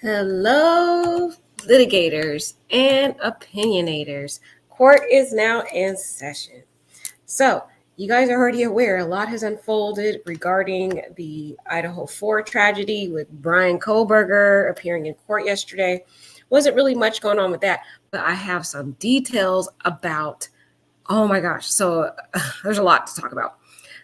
Hello, litigators and opinionators. Court is now in session. So, you guys are already aware a lot has unfolded regarding the Idaho 4 tragedy with Bryan Kohberger appearing in court yesterday. Wasn't really much going on with that, but I have some details about, oh my gosh, so there's a lot to talk about.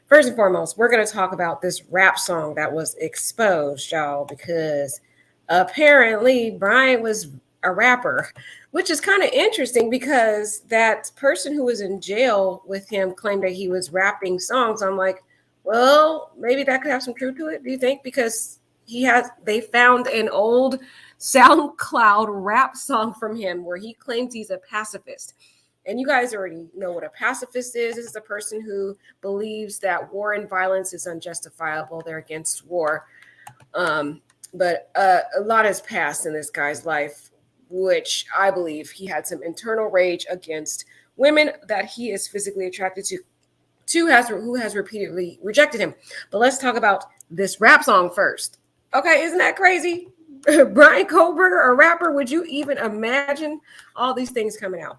First and foremost, we're going to talk about this rap song that was exposed, y'all, because apparently Bryan was a rapper, which is kind of interesting because that person who was in jail with him claimed that he was rapping songs. I'm like, well, maybe that could have some truth to it. Do you think? Because they found an old SoundCloud rap song from him where he claims he's a pacifist. And you guys already know what a pacifist is. This is a person who believes that war and violence is unjustifiable. They're against war. But a lot has passed in this guy's life, which I believe he had some internal rage against women that he is physically attracted to who has repeatedly rejected him. But let's talk about this rap song first. Okay, isn't that crazy? Bryan Kohberger, a rapper, would you even imagine all these things coming out?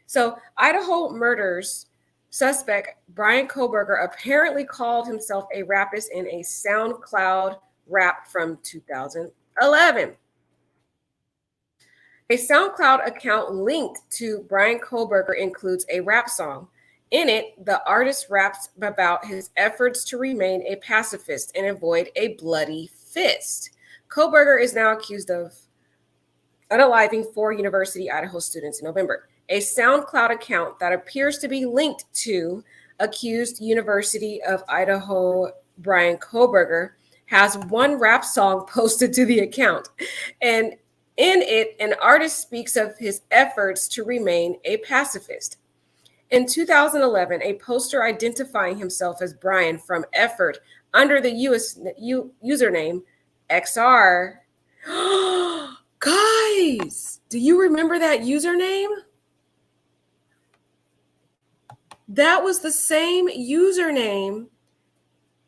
So Idaho murders suspect Bryan Kohberger apparently called himself a rapist in a SoundCloud rap from 2011. A SoundCloud account linked to Bryan Kohberger includes a rap song. In it, the artist raps about his efforts to remain a pacifist and avoid a bloody fist. Kohberger is now accused of unaliving 4 University Idaho students in November. A SoundCloud account that appears to be linked to accused University of Idaho Bryan Kohberger has one rap song posted to the account. And in it, an artist speaks of his efforts to remain a pacifist. In 2011, a poster identifying himself as Bryan from Effort under the username XR. Guys, do you remember that username? That was the same username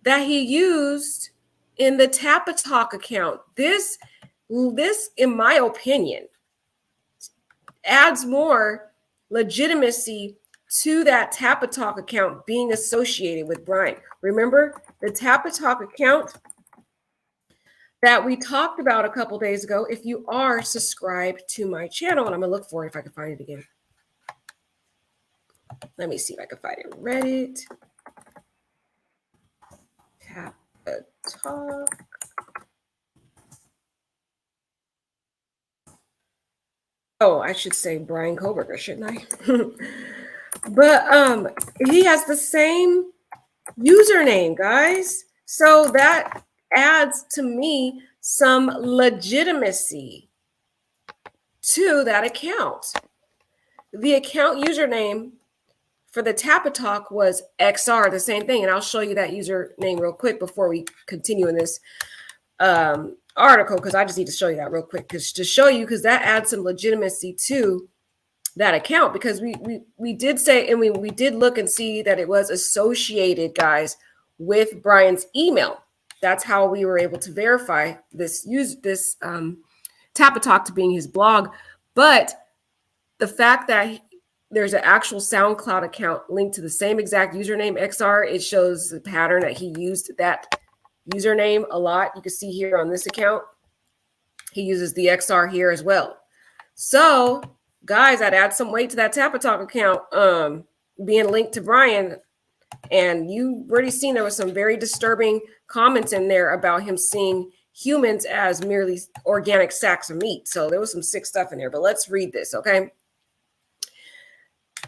that he used in the Tapatalk account. This, in my opinion, adds more legitimacy to that Tapatalk account being associated with Bryan. Remember the Tapatalk account that we talked about a couple days ago? If you are subscribed to my channel, and I'm gonna look for it if I can find it again. Let me see if I can find it. Reddit. Tapatalk. Oh, I should say Bryan Kohberger, shouldn't I? But he has the same username, guys. So that adds to me some legitimacy to that account. The account username for the Tapatalk was XR, the same thing. And I'll show you that username real quick before we continue in this article, because I just need to show you that real quick because that adds some legitimacy to that account, because we did say, and we did look and see that it was associated, guys, with Bryan's email. That's how we were able to verify this Tapatalk to being his blog. But the fact that there's an actual SoundCloud account linked to the same exact username XR, it shows the pattern that he used that username a lot. You can see here on this account, he uses the XR here as well. So guys, that adds some weight to that Tapatalk account being linked to Bryan. And you already seen there was some very disturbing comments in there about him seeing humans as merely organic sacks of meat. So there was some sick stuff in there, but let's read this, okay?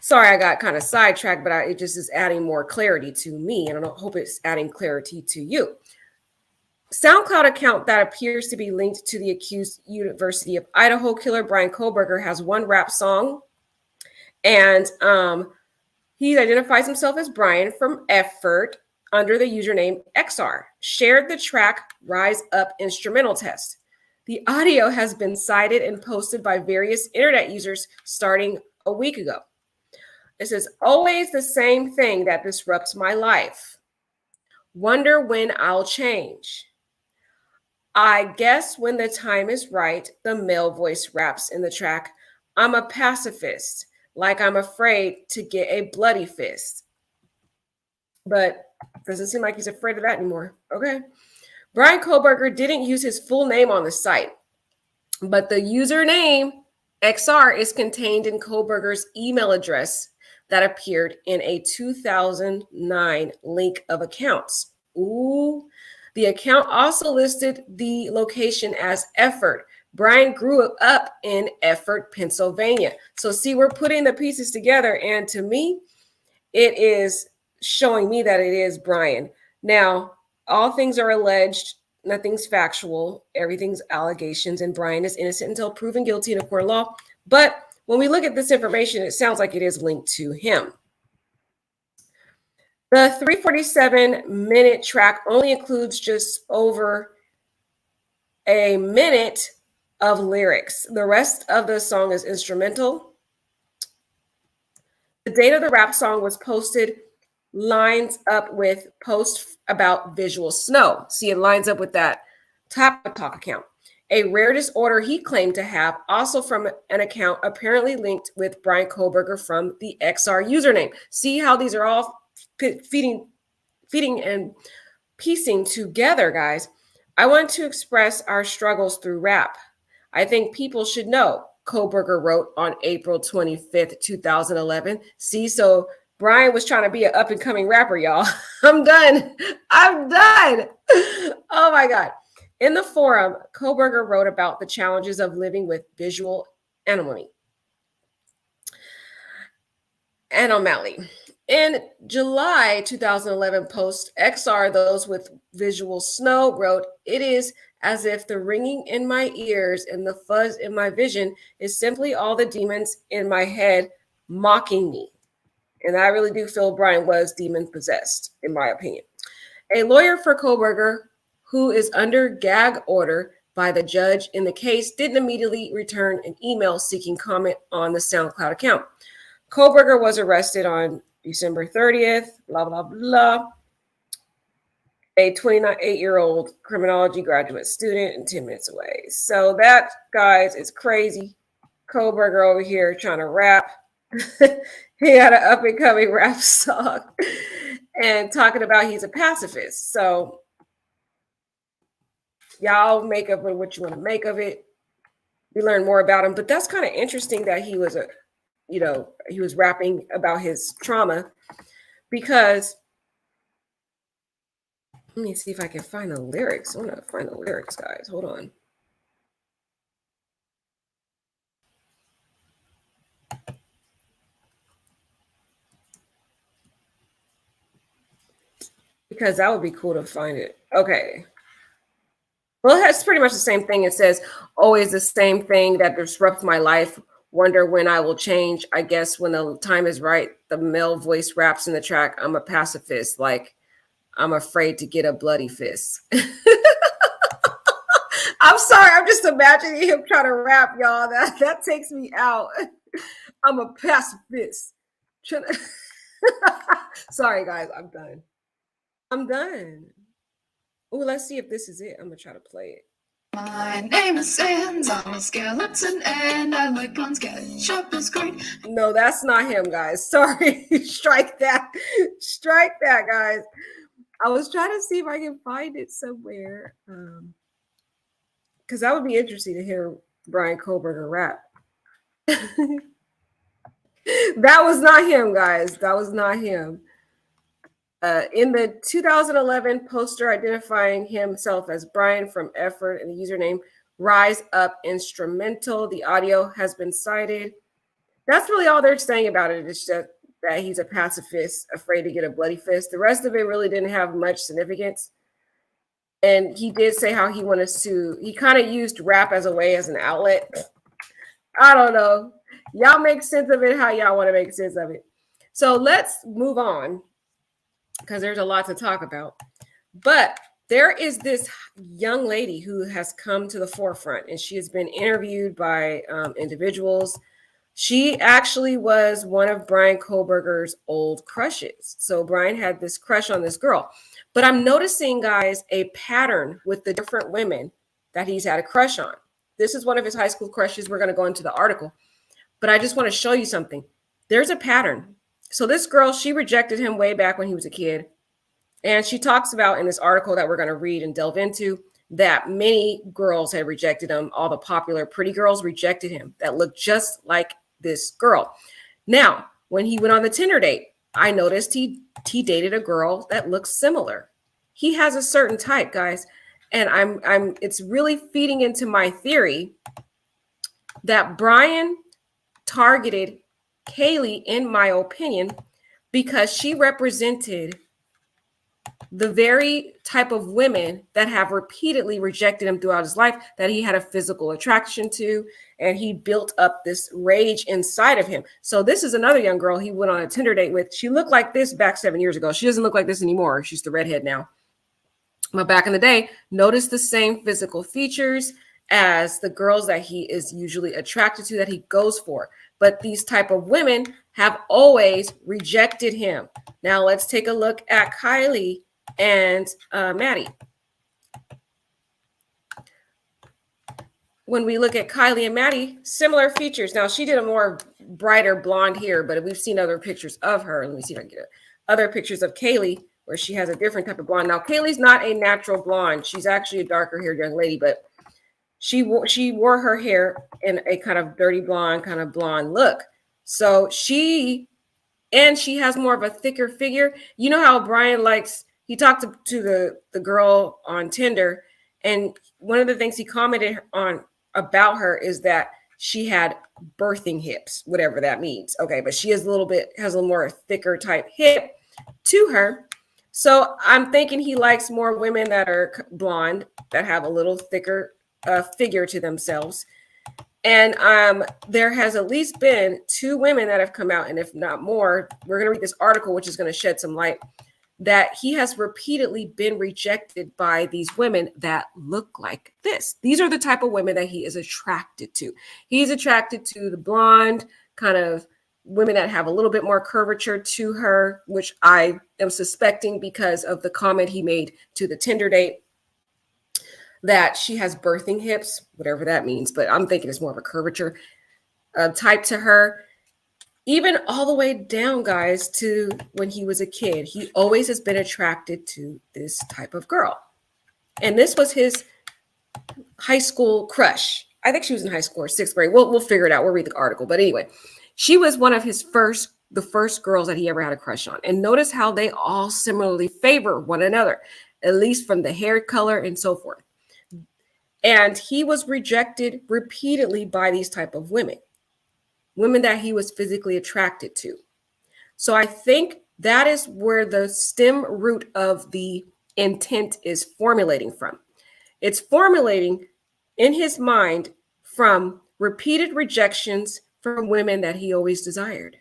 Sorry, I got kind of sidetracked, but it just is adding more clarity to me, and I hope it's adding clarity to you. SoundCloud account that appears to be linked to the accused University of Idaho killer Bryan Kohberger has one rap song, and he identifies himself as Bryan from Effort under the username XR. Shared the track Rise Up instrumental test. The audio has been cited and posted by various internet users starting a week ago. It says, always the same thing that disrupts my life. Wonder when I'll change. I guess when the time is right, the male voice raps in the track, I'm a pacifist, like I'm afraid to get a bloody fist. But doesn't seem like he's afraid of that anymore. Okay. Bryan Kohberger didn't use his full name on the site, but the username XR is contained in Kohberger's email address that appeared in a 2009 link of accounts. Ooh. The account also listed the location as Effort. Bryan grew up in Effort, Pennsylvania. So, see, we're putting the pieces together, and to me, it is showing me that it is Bryan. Now, all things are alleged, nothing's factual, everything's allegations, and Bryan is innocent until proven guilty in a court of law. But when we look at this information, it sounds like it is linked to him. The 347-minute track only includes just over a minute of lyrics. The rest of the song is instrumental. The date of the rap song was posted lines up with posts about visual snow. See, it lines up with that Top Talk account. A rare disorder he claimed to have, also from an account apparently linked with Bryan Kohberger from the XR username. See how these are all feeding and piecing together, guys. I want to express our struggles through rap. I think people should know, Kohberger wrote on April 25th, 2011. See, so Bryan was trying to be an up-and-coming rapper, y'all. I'm done. Oh, my God. In the forum, Kohberger wrote about the challenges of living with visual anomaly. In July 2011 post, XR, those with visual snow, wrote, it is as if the ringing in my ears and the fuzz in my vision is simply all the demons in my head mocking me. And I really do feel Bryan was demon possessed, in my opinion. A lawyer for Kohberger, who is under gag order by the judge in the case, didn't immediately return an email seeking comment on the SoundCloud account. Kohberger was arrested on December 30th, blah, blah, blah. A 28-year-old criminology graduate student and 10 minutes away. So that, guys, is crazy. Kohberger over here trying to rap. He had an up-and-coming rap song and talking about he's a pacifist. So y'all make of it what you want to make of it. We learn more about him. But that's kind of interesting that he was he was rapping about his trauma, because let me see if I can find the lyrics. I want to find the lyrics, guys. Hold on. Because that would be cool to find it. Okay. Well, it's pretty much the same thing. It says, always the same thing that disrupts my life. Wonder when I will change. I guess when the time is right. The male voice raps in the track, I'm a pacifist, like I'm afraid to get a bloody fist. I'm sorry. I'm just imagining him trying to rap, y'all. That takes me out. I'm a pacifist. Sorry, guys. I'm done. Oh, let's see if this is it. I'm going to try to play it. My name is Sans, I'm a skeleton and I like on SketchUp is great. No, that's not him, guys. Sorry. Strike that, guys. I was trying to see if I can find it somewhere. Because that would be interesting to hear Bryan Kohberger rap. That was not him, guys. That was not him. In the 2011 poster identifying himself as Bryan from Effort and the username Rise Up Instrumental, the audio has been cited. That's really all they're saying about it. It's just that he's a pacifist, afraid to get a bloody fist. The rest of it really didn't have much significance. And he did say how he wanted to, he kind of used rap as a way, as an outlet. I don't know. Y'all make sense of it how y'all want to make sense of it. So let's move on, because there's a lot to talk about. But there is this young lady who has come to the forefront, and she has been interviewed by individuals. She actually was one of Bryan Kohberger's old crushes. So Bryan had this crush on this girl. But I'm noticing, guys, a pattern with the different women that he's had a crush on. This is one of his high school crushes. We're going to go into the article, but I just want to show you something. There's a pattern. So this girl, she rejected him way back when he was a kid. And she talks about in this article that we're going to read and delve into that many girls had rejected him. All the popular pretty girls rejected him that looked just like this girl. Now, when he went on the Tinder date, I noticed he dated a girl that looks similar. He has a certain type, guys. And it's really feeding into my theory that Bryan targeted Kaylee, in my opinion, because she represented the very type of women that have repeatedly rejected him throughout his life, that he had a physical attraction to, and he built up this rage inside of him. So this is another young girl he went on a Tinder date with. She looked like this back 7 years ago. She doesn't look like this anymore. She's the redhead now. But back in the day, notice the same physical features as the girls that he is usually attracted to, that he goes for. But these type of women have always rejected him. Now let's take a look at Kylie and Maddie. When we look at Kylie and Maddie, similar features. Now she did a more brighter blonde hair, but we've seen other pictures of her. Let me see if I can get other pictures of Kaylee where she has a different type of blonde. Now Kaylee's not a natural blonde. She's actually a darker haired young lady, but she wore her hair in a kind of dirty blonde, kind of blonde look. So she has more of a thicker figure. You know how Bryan likes, he talked to the girl on Tinder, and one of the things he commented on about her is that she had birthing hips, whatever that means. Okay, but she has a little more thicker type hip to her. So I'm thinking he likes more women that are blonde, that have a little thicker figure to themselves. And there has at least been 2 women that have come out, and if not more, we're going to read this article, which is going to shed some light, that he has repeatedly been rejected by these women that look like this. These are the type of women that he is attracted to. He's attracted to the blonde kind of women that have a little bit more curvature to her, which I am suspecting because of the comment he made to the Tinder date, that she has birthing hips, whatever that means, but I'm thinking it's more of a curvature type to her. Even all the way down, guys, to when he was a kid, he always has been attracted to this type of girl. And this was his high school crush. I think she was in high school or 6th grade. We'll figure it out. We'll read the article. But anyway, she was one of the first girls that he ever had a crush on. And notice how they all similarly favor one another, at least from the hair color and so forth. And he was rejected repeatedly by these type of women that he was physically attracted to. So I think that is where the stem root of the intent is formulating from. It's formulating in his mind from repeated rejections from women that he always desired.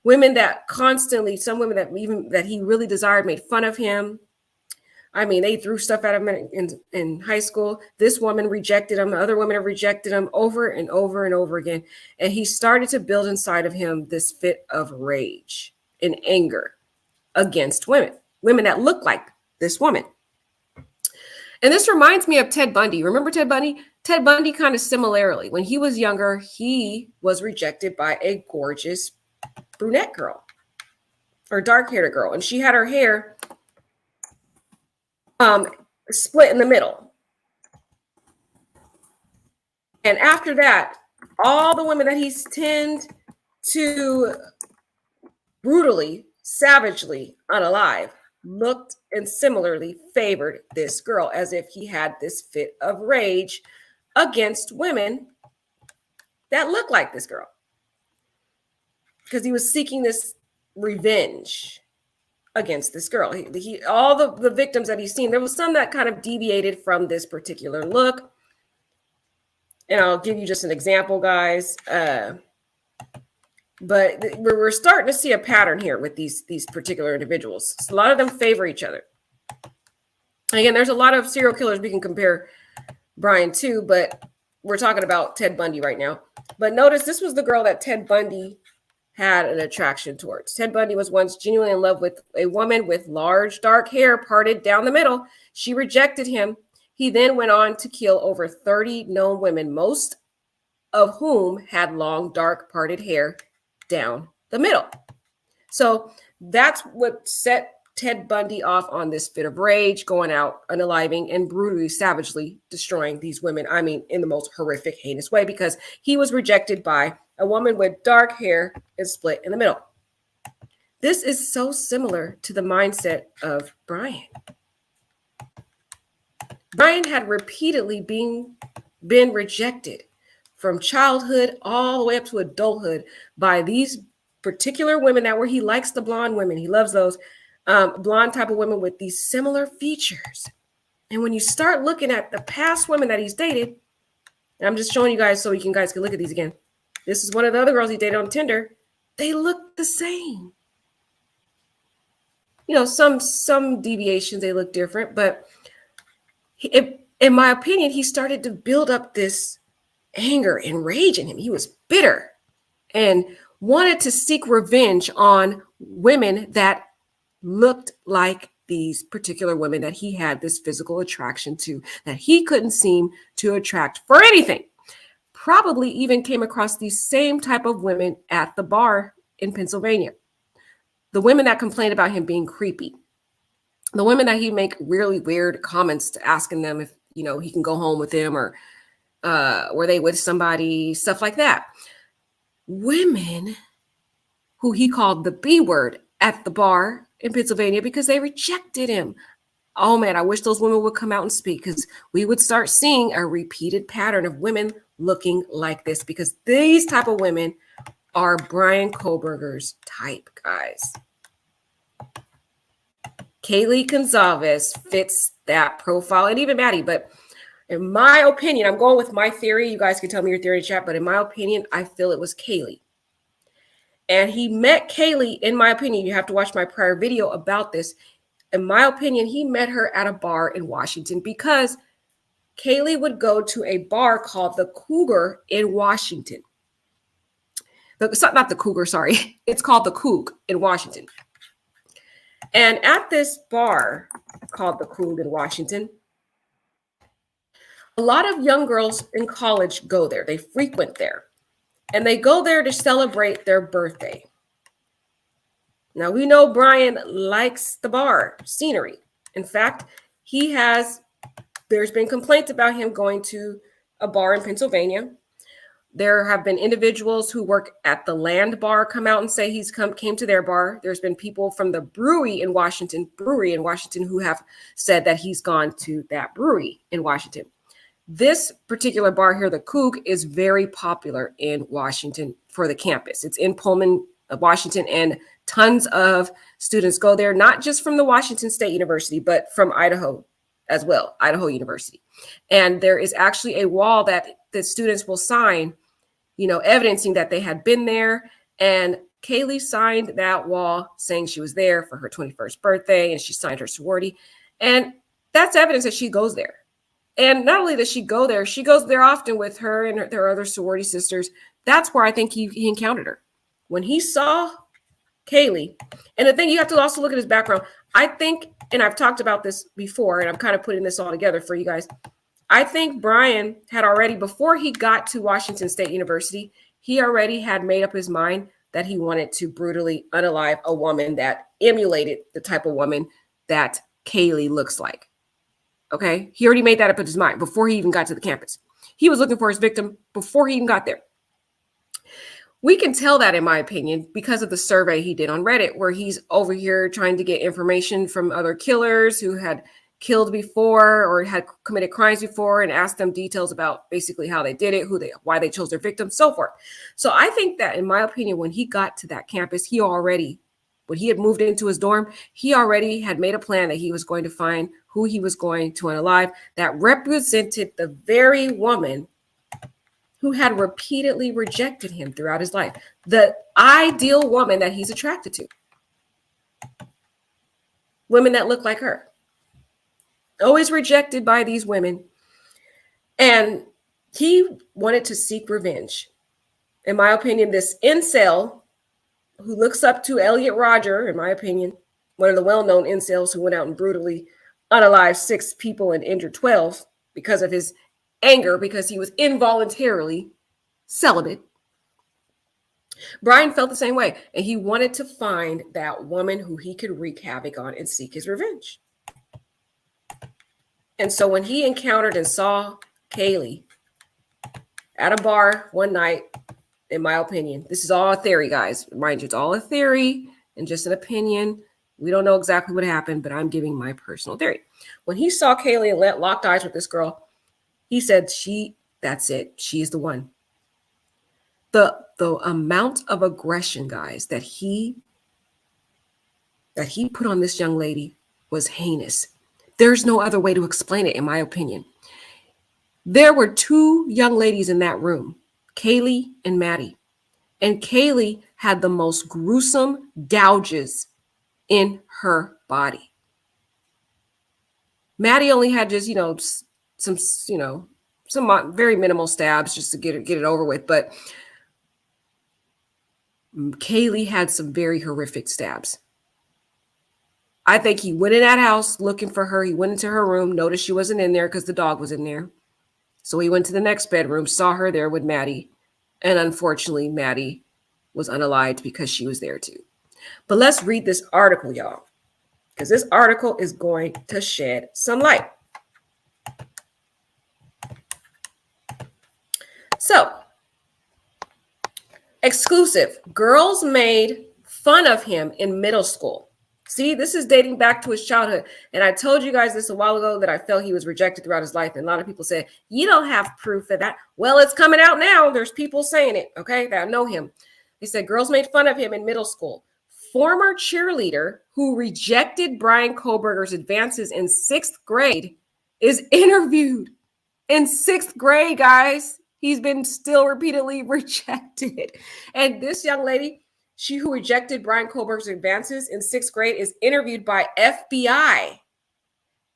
Women that constantly, some women that he really desired made fun of him. I mean, they threw stuff at him in high school. This woman rejected him. Other women have rejected him over and over and over again. And he started to build inside of him this fit of rage and anger against women that look like this woman. And this reminds me of Ted Bundy. Remember Ted Bundy? Ted Bundy kind of similarly. When he was younger, he was rejected by a gorgeous brunette girl or dark-haired girl. And she had her hair split in the middle. And after that, all the women that he's tend to brutally, savagely unalive looked and similarly favored this girl, as if he had this fit of rage against women that looked like this girl, because he was seeking this revenge against this girl. He all the victims that he's seen, there was some that kind of deviated from this particular look. And I'll give you just an example, guys. But we're starting to see a pattern here with these particular individuals. So a lot of them favor each other. And again, there's a lot of serial killers we can compare Bryan to, but we're talking about Ted Bundy right now. But notice this was the girl that Ted Bundy had an attraction towards. Ted Bundy was once genuinely in love with a woman with large dark hair parted down the middle. She rejected him. He then went on to kill over 30 known women, most of whom had long, dark, parted hair down the middle. So that's what set Ted Bundy off on this fit of rage, going out unaliving and brutally, savagely destroying these women. I mean, in the most horrific, heinous way, because he was rejected by a woman with dark hair and split in the middle. This is so similar to the mindset of Bryan. Bryan had repeatedly been rejected from childhood all the way up to adulthood by these particular women that were, he likes the blonde women. He loves those blonde type of women with these similar features. And when you start looking at the past women that he's dated, and I'm just showing you guys so you guys can look at these again. This is one of the other girls he dated on Tinder. They look the same. You know, some deviations, they look different, but in my opinion, he started to build up this anger and rage in him. He was bitter and wanted to seek revenge on women that looked like these particular women that he had this physical attraction to, that he couldn't seem to attract for anything. Probably even came across these same type of women at the bar in Pennsylvania. The women that complained about him being creepy. The women that he'd make really weird comments to asking them if, you know, he can go home with them or were they with somebody, stuff like that. Women who he called the B word at the bar in Pennsylvania because they rejected him. Oh man, I wish those women would come out and speak, because we would start seeing a repeated pattern of women looking like this, because these type of women are Bryan Kohberger's type, guys. Kaylee Gonzalez fits that profile, and even Maddie. But in my opinion, I'm going with my theory. You guys can tell me your theory in chat, but in my opinion, I feel it was Kaylee. And he met Kaylee, in my opinion, you have to watch my prior video about this. In my opinion, he met her at a bar in Washington because Kaylee would go to a bar called the Cougar in Washington. Not the Cougar, sorry. It's called the Coug in Washington. And at this bar called the Coug in Washington, a lot of young girls in college go there. They frequent there. And they go there to celebrate their birthday. Now, we know Bryan likes the bar scenery. In fact, there's been complaints about him going to a bar in Pennsylvania. There have been individuals who work at the Land Bar come out and say he's came to their bar. There's been people from the brewery in Washington, who have said that he's gone to that brewery in Washington. This particular bar here, the Coug, is very popular in Washington for the campus. It's in Pullman, Washington, and tons of students go there, not just from the Washington State University, but from Idaho as well, Idaho University. And there is actually a wall that the students will sign, you know, evidencing that they had been there. And Kaylee signed that wall saying she was there for her 21st birthday, and she signed her sorority. And that's evidence that she goes there. And not only does she go there often with her and her other sorority sisters. That's where I think he encountered her. When he saw Kaylee, and the thing, you have to also look at his background. I think, and I've talked about this before, and I'm kind of putting this all together for you guys. I think Bryan had already, before he got to Washington State University, he already had made up his mind that he wanted to brutally unalive a woman that emulated the type of woman that Kaylee looks like. Okay, he already made that up in his mind before he even got to the campus. He was looking for his victim before he even got there. We can tell that, in my opinion, because of the survey he did on Reddit, where he's over here trying to get information from other killers who had killed before or had committed crimes before, and asked them details about basically how they did it, why they chose their victims, so forth. So I think that, in my opinion, when he got to that campus, when he had moved into his dorm, he already had made a plan that he was going to find who he was going to unalive that represented the very woman who had repeatedly rejected him throughout his life. The ideal woman that he's attracted to. Women that look like her. Always rejected by these women. And he wanted to seek revenge. In my opinion, this incel who looks up to Elliot Rodger, in my opinion, one of the well-known incels who went out and brutally unalived 6 people and injured 12, because of his anger, because he was involuntarily celibate. Bryan felt the same way, and he wanted to find that woman who he could wreak havoc on and seek his revenge. And so when he encountered and saw Kaylee at a bar one night, in my opinion, this is all a theory, guys. Mind you, it's all a theory and just an opinion. We don't know exactly what happened, but I'm giving my personal theory. When he saw Kaylee and locked eyes with this girl, he said, that's it. She is the one. The amount of aggression, guys, that he put on this young lady was heinous. There's no other way to explain it, in my opinion. There were two young ladies in that room, Kaylee and Maddie. And Kaylee had the most gruesome gouges in her body. Maddie only had just, some very minimal stabs just to get it over with. But Kaylee had some very horrific stabs. I think he went in that house looking for her. He went into her room, noticed she wasn't in there because the dog was in there. So he went to the next bedroom, saw her there with Maddie. And unfortunately, Maddie was unalived because she was there too. But let's read this article, y'all, because this article is going to shed some light. So, exclusive. Girls made fun of him in middle school. See, this is dating back to his childhood. And I told you guys this a while ago that I felt he was rejected throughout his life. And a lot of people said, you don't have proof of that. Well, it's coming out now. There's people saying it, okay, that know him. They said girls made fun of him in middle school. Former cheerleader who rejected Bryan Kohberger's advances in 6th grade is interviewed in 6th grade, guys. He's been still repeatedly rejected. And this young lady, she who rejected Bryan Kohberger's advances in 6th grade, is interviewed by FBI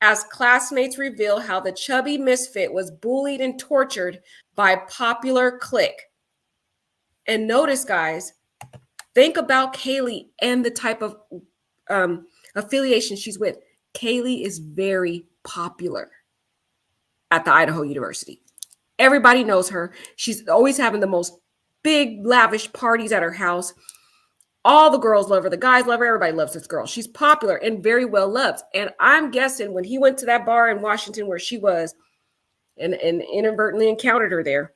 as classmates reveal how the chubby misfit was bullied and tortured by popular clique. And notice, guys, think about Kaylee and the type of affiliation she's with. Kaylee is very popular at the Idaho University. Everybody knows her. She's always having the most big, lavish parties at her house. All the girls love her. The guys love her. Everybody loves this girl. She's popular and very well loved. And I'm guessing when he went to that bar in Washington where she was and inadvertently encountered her there,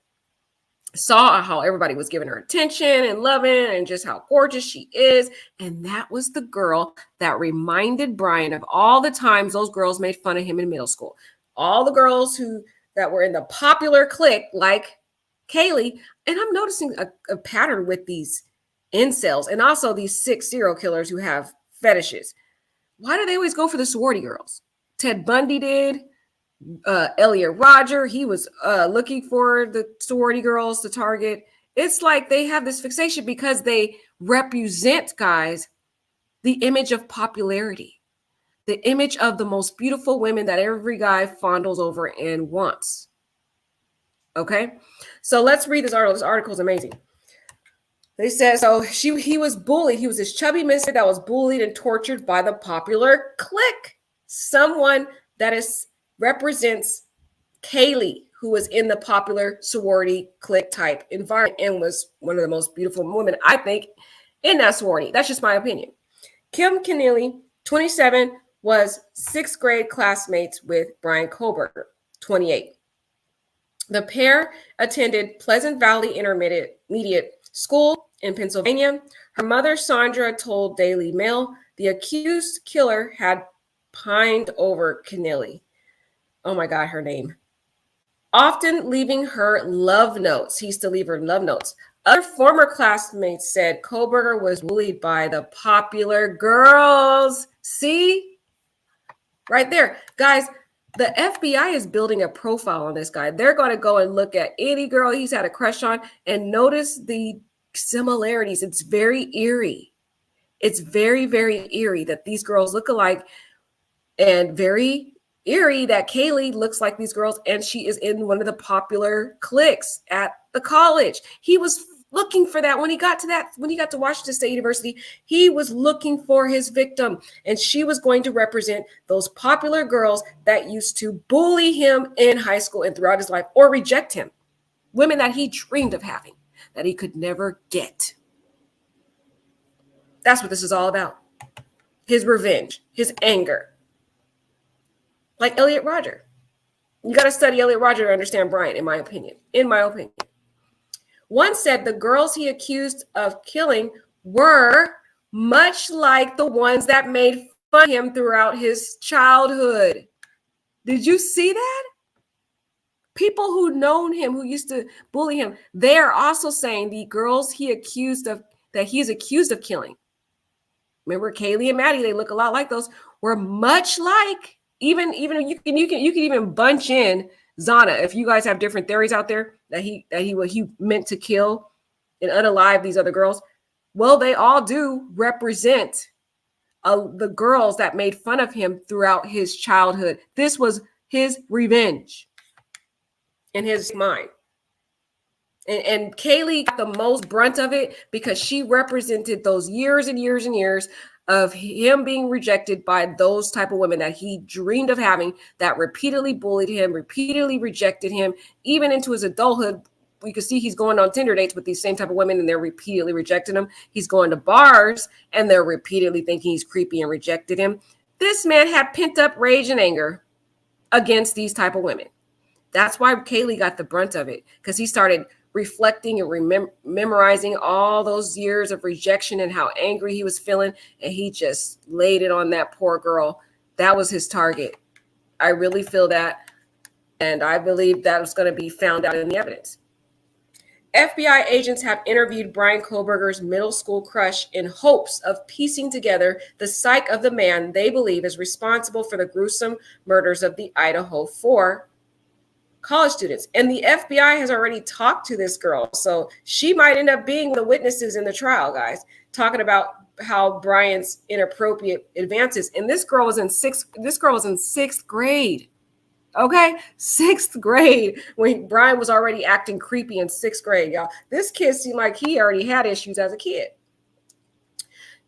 saw how everybody was giving her attention and loving and just how gorgeous she is. And that was the girl that reminded Bryan of all the times those girls made fun of him in middle school. All the girls that were in the popular clique like Kaylee. And I'm noticing a pattern with these incels and also these 6 serial killers who have fetishes. Why do they always go for the sorority girls? Ted Bundy did. Elliot Rodger, he was looking for the sorority girls to target. It's like they have this fixation because they represent, guys, the image of popularity, the image of the most beautiful women that every guy fondles over and wants. Okay, so let's read this article. This article is amazing. They said, so he was bullied. He was this chubby misfit that was bullied and tortured by the popular clique. Someone that represents Kaylee, who was in the popular sorority clique type environment and was one of the most beautiful women, I think, in that sorority. That's just my opinion. Kim Keneally, 27, was 6th grade classmates with Bryan Kohberger, 28. The pair attended Pleasant Valley Intermediate School in Pennsylvania. Her mother, Sandra, told Daily Mail the accused killer had pined over Keneally. Oh my God, her name. Often leaving her love notes. He used to leave her love notes. Other former classmates said Kohberger was bullied by the popular girls. See? Right there. Guys, the FBI is building a profile on this guy. They're going to go and look at any girl he's had a crush on and notice the similarities. It's very eerie. It's very, very eerie that these girls look alike, and very eerie that Kaylee looks like these girls and she is in one of the popular cliques at the college. He was looking for that. When he got to Washington State University, he was looking for his victim, and she was going to represent those popular girls that used to bully him in high school and throughout his life, or reject him. Women that he dreamed of having, that he could never get. That's what this is all about. His revenge, his anger. Like Elliot Rodger. You got to study Elliot Rodger to understand Bryan, in my opinion. One said the girls he accused of killing were much like the ones that made fun of him throughout his childhood. Did you see that? People who known him, who used to bully him, they are also saying the girls he's accused of killing. Remember Kaylee and Maddie, they look a lot like those, were much like, even you can even bunch in Zana, if you guys have different theories out there that he meant to kill and unalive these other girls. Well, they all do represent the girls that made fun of him throughout his childhood. This was his revenge in his mind. And Kaylee got the most brunt of it because she represented those years and years and years of him being rejected by those type of women that he dreamed of having, that repeatedly bullied him, repeatedly rejected him, even into his adulthood. We could see he's going on Tinder dates with these same type of women and they're repeatedly rejecting him. He's going to bars and they're repeatedly thinking he's creepy and rejected him. This man had pent up rage and anger against these type of women. That's why Kaylee got the brunt of it, because he started reflecting and memorizing all those years of rejection and how angry he was feeling, and he just laid it on that poor girl. That was his target. I really feel that, and I believe that was going to be found out in the evidence. FBI agents have interviewed Bryan Kohberger's middle school crush in hopes of piecing together the psyche of the man they believe is responsible for the gruesome murders of the Idaho 4 college students. And the FBI has already talked to this girl. So she might end up being the witnesses in the trial, guys, talking about how Bryan's inappropriate advances. And this girl was in sixth grade. Okay, sixth grade, when Bryan was already acting creepy in sixth grade, y'all. This kid seemed like he already had issues as a kid.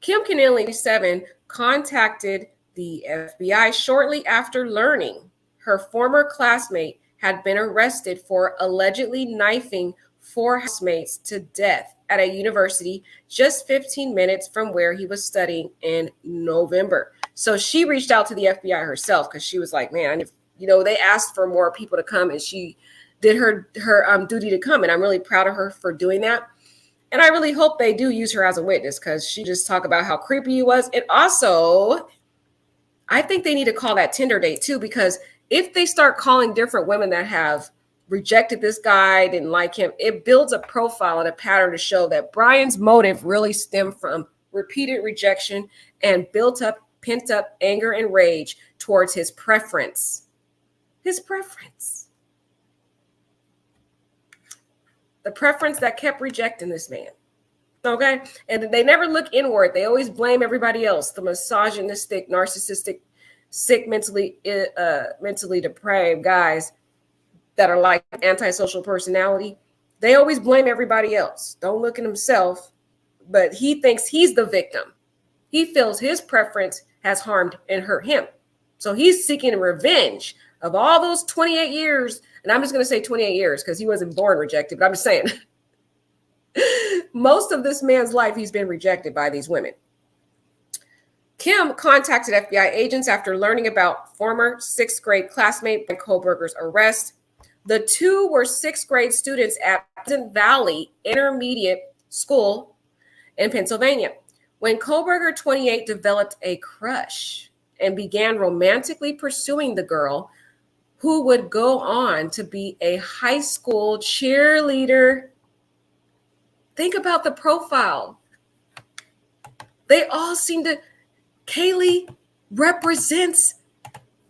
Kim Keneally, 7, contacted the FBI shortly after learning her former classmate had been arrested for allegedly knifing 4 housemates to death at a university just 15 minutes from where he was studying in November. So she reached out to the FBI herself because she was like, man, they asked for more people to come, and she did her duty to come. And I'm really proud of her for doing that. And I really hope they do use her as a witness, because she just talked about how creepy he was. And also, I think they need to call that Tinder date too, because if they start calling different women that have rejected this guy, didn't like him, it builds a profile and a pattern to show that Bryan's motive really stemmed from repeated rejection and built up, pent up anger and rage towards his preference. His preference. The preference that kept rejecting this man. Okay? And they never look inward. They always blame everybody else. The misogynistic, narcissistic, sick, mentally depraved guys that are like antisocial personality. They always blame everybody else. Don't look at himself, but he thinks he's the victim. He feels his preference has harmed and hurt him. So he's seeking revenge of all those 28 years. And I'm just going to say 28 years because he wasn't born rejected, but I'm just saying most of this man's life, he's been rejected by these women. Kim contacted FBI agents after learning about former 6th grade classmate Bryan Kohberger's arrest. The two were 6th grade students at Pleasant Valley Intermediate School in Pennsylvania when Kohberger, 28, developed a crush and began romantically pursuing the girl, who would go on to be a high school cheerleader. Think about the profile. They all seem to... Kaylee represents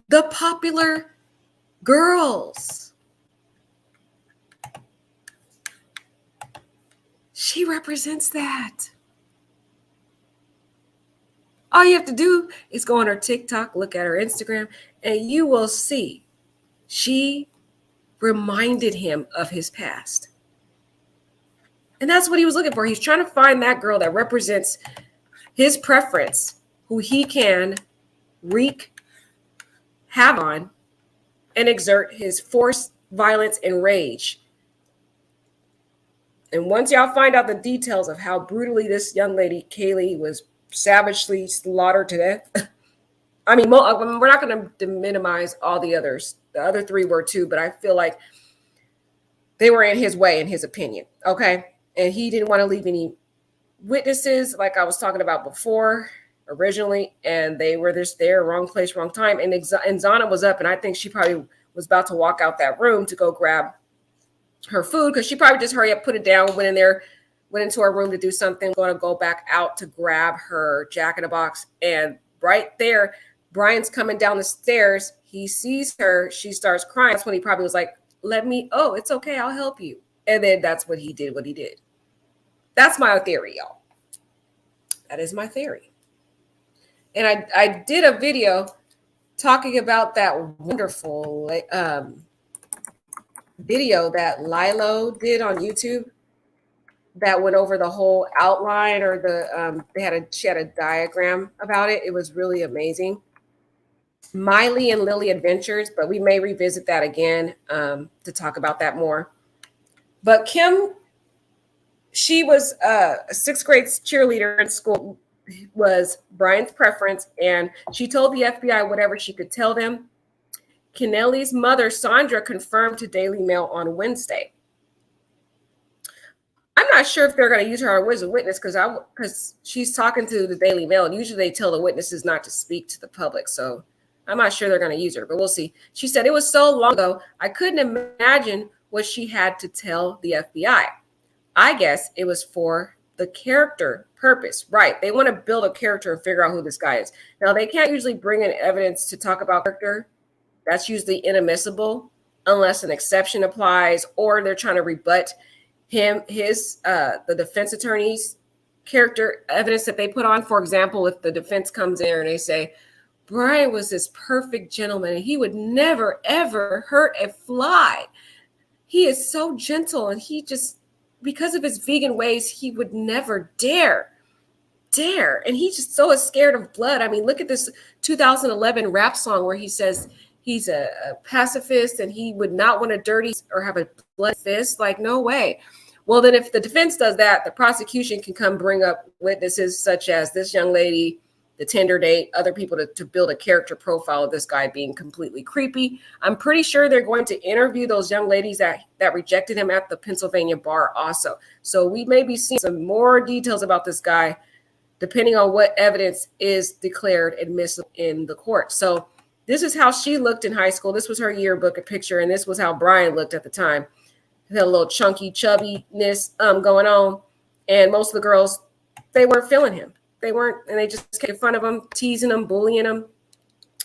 the popular girls. She represents that. All you have to do is go on her TikTok, look at her Instagram, and you will see she reminded him of his past. And that's what he was looking for. He's trying to find that girl that represents his preference, who he can wreak havoc on and exert his force, violence, and rage. And once y'all find out the details of how brutally this young lady, Kaylee, was savagely slaughtered to death, I mean, we're not going to minimize all the others. The other three were too, but I feel like they were in his way, in his opinion. Okay. And he didn't want to leave any witnesses, like I was talking about before originally. And they were just there, wrong place, wrong time. And Zana was up, and I think she probably was about to walk out that room to go grab her food, because she probably just hurry up, put it down, went into her room to do something, going to go back out to grab her Jack in the Box. And right there, Bryan's coming down the stairs. He sees her. She starts crying. That's when he probably was like, oh, it's okay, I'll help you. And then that's what he did. That's my theory, y'all. That is my theory. And I did a video talking about that wonderful video that Lilo did on YouTube that went over the whole outline, or she had a diagram about it. It was really amazing. Miley and Lily Adventures, but we may revisit that again to talk about that more. But Kim, she was a sixth grade cheerleader in school, was Bryan's preference, and she told the FBI whatever she could tell them. Kennelly's mother, Sandra, confirmed to Daily Mail on Wednesday. I'm not sure if they're going to use her as a witness, because she's talking to the Daily Mail, and usually they tell the witnesses not to speak to the public. So I'm not sure they're going to use her, but we'll see. She said, it was so long ago, I couldn't imagine what she had to tell the FBI. I guess it was for the character purpose. Right. They want to build a character and figure out who this guy is. Now, they can't usually bring in evidence to talk about character. That's usually inadmissible unless an exception applies, or they're trying to rebut the defense attorney's character evidence that they put on. For example, if the defense comes in and they say, Bryan was this perfect gentleman and he would never, ever hurt a fly. He is so gentle, and he just, because of his vegan ways, he would never dare. And he's just so scared of blood. I mean, look at this 2011 rap song where he says he's a pacifist and he would not want to dirty or have a blood fist. Like, no way. Well, then if the defense does that, the prosecution can come bring up witnesses such as this young lady, the Tinder date, other people to build a character profile of this guy being completely creepy. I'm pretty sure they're going to interview those young ladies that rejected him at the Pennsylvania bar also. So we may be seeing some more details about this guy, depending on what evidence is declared admissible in the court. So this is how she looked in high school. This was her yearbook picture, and this was how Bryan looked at the time. He had a little chunky chubbiness going on, and most of the girls, they weren't feeling him. They weren't, and they just kept fun of him, teasing him, bullying him.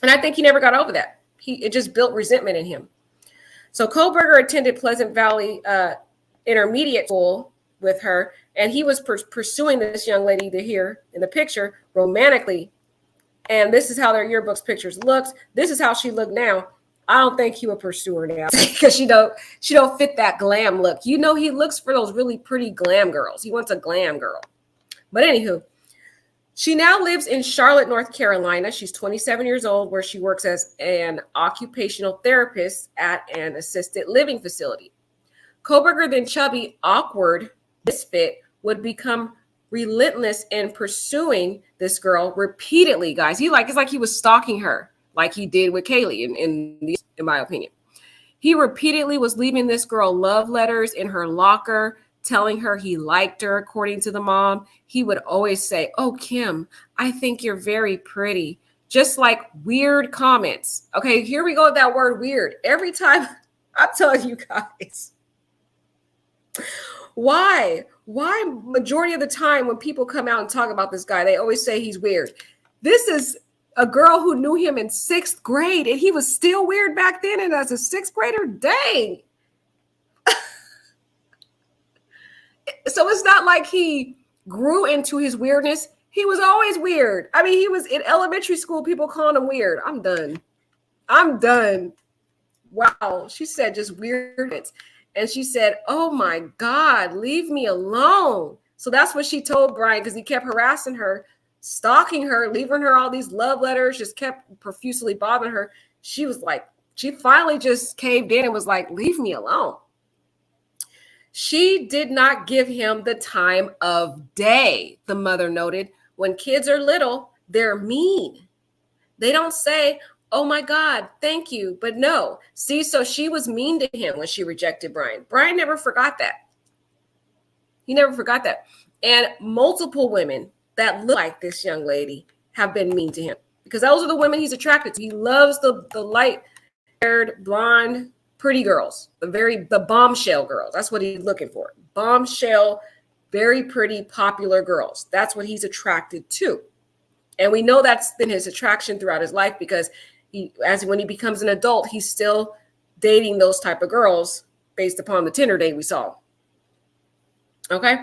And I think he never got over that. It just built resentment in him. So Kohlberger attended Pleasant Valley Intermediate School with her, and he was pursuing this young lady here in the picture romantically. And this is how their yearbook's pictures looked. This is how she looked now. I don't think he would pursue her now because she don't fit that glam look. You know, he looks for those really pretty glam girls. He wants a glam girl. But anywho, she now lives in Charlotte, North Carolina. She's 27 years old, where she works as an occupational therapist at an assisted living facility. Kohlberger, then chubby, awkward misfit, would become relentless in pursuing this girl repeatedly, guys. It's like he was stalking her, like he did with Kaylee, in my opinion. He repeatedly was leaving this girl love letters in her locker, telling her he liked her, according to the mom. He would always say, "Oh, Kim, I think you're very pretty." Just like weird comments. Okay, here we go with that word weird. Every time, I'm telling you guys. Why majority of the time when people come out and talk about this guy, they always say he's weird. This is a girl who knew him in sixth grade, and he was still weird back then. And as a sixth grader, dang. So it's not like he grew into his weirdness. He was always weird. I mean, he was in elementary school, people calling him weird. I'm done. Wow. She said just weirdness. And she said, oh my God, leave me alone. So that's what she told Bryan, because he kept harassing her, stalking her, leaving her all these love letters, just kept profusely bothering her. She was like, she finally just caved in and was like, leave me alone. She did not give him the time of day, the mother noted. When kids are little, they're mean. They don't say, oh my God, thank you. But no, see, so she was mean to him when she rejected Bryan. Bryan never forgot that. He never forgot that. And multiple women that look like this young lady have been mean to him, because those are the women he's attracted to. He loves the light-haired, blonde, pretty girls, the bombshell girls. That's what he's looking for. Bombshell, very pretty, popular girls. That's what he's attracted to. And we know that's been his attraction throughout his life, because when he becomes an adult, he's still dating those type of girls based upon the Tinder date we saw. Okay.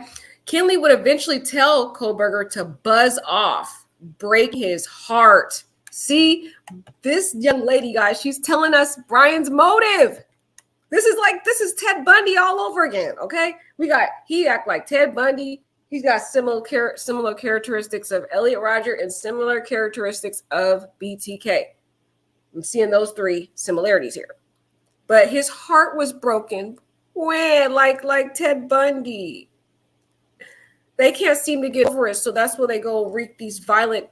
Kinley would eventually tell Kohberger to buzz off, break his heart. See, this young lady, guys, she's telling us Bryan's motive. This is Ted Bundy all over again. Okay. He act like Ted Bundy. He's got similar characteristics of Elliot Rodger and similar characteristics of BTK. I'm seeing those three similarities here. But his heart was broken when, like Ted Bundy. They can't seem to get over it, so that's where they go do these violent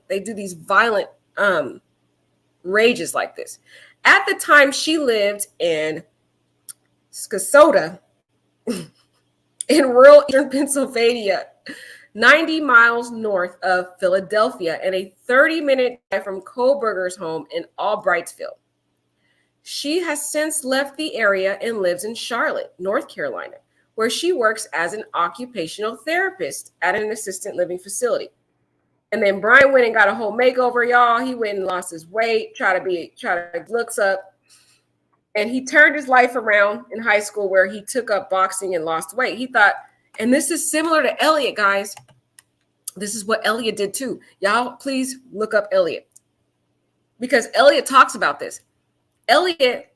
rages like this. At the time, she lived in Scottsdale, in rural eastern Pennsylvania, 90 miles north of Philadelphia, and a 30-minute drive from Kohberger's home in Albrightsville. She has since left the area and lives in Charlotte, North Carolina, where she works as an occupational therapist at an assisted living facility. And then Bryan went and got a whole makeover, y'all. He went and lost his weight, try to looks up. And he turned his life around in high school, where he took up boxing and lost weight. He thought, and this is similar to Elliot, guys. This is what Elliot did too. Y'all, please look up Elliot, because Elliot talks about this. Elliot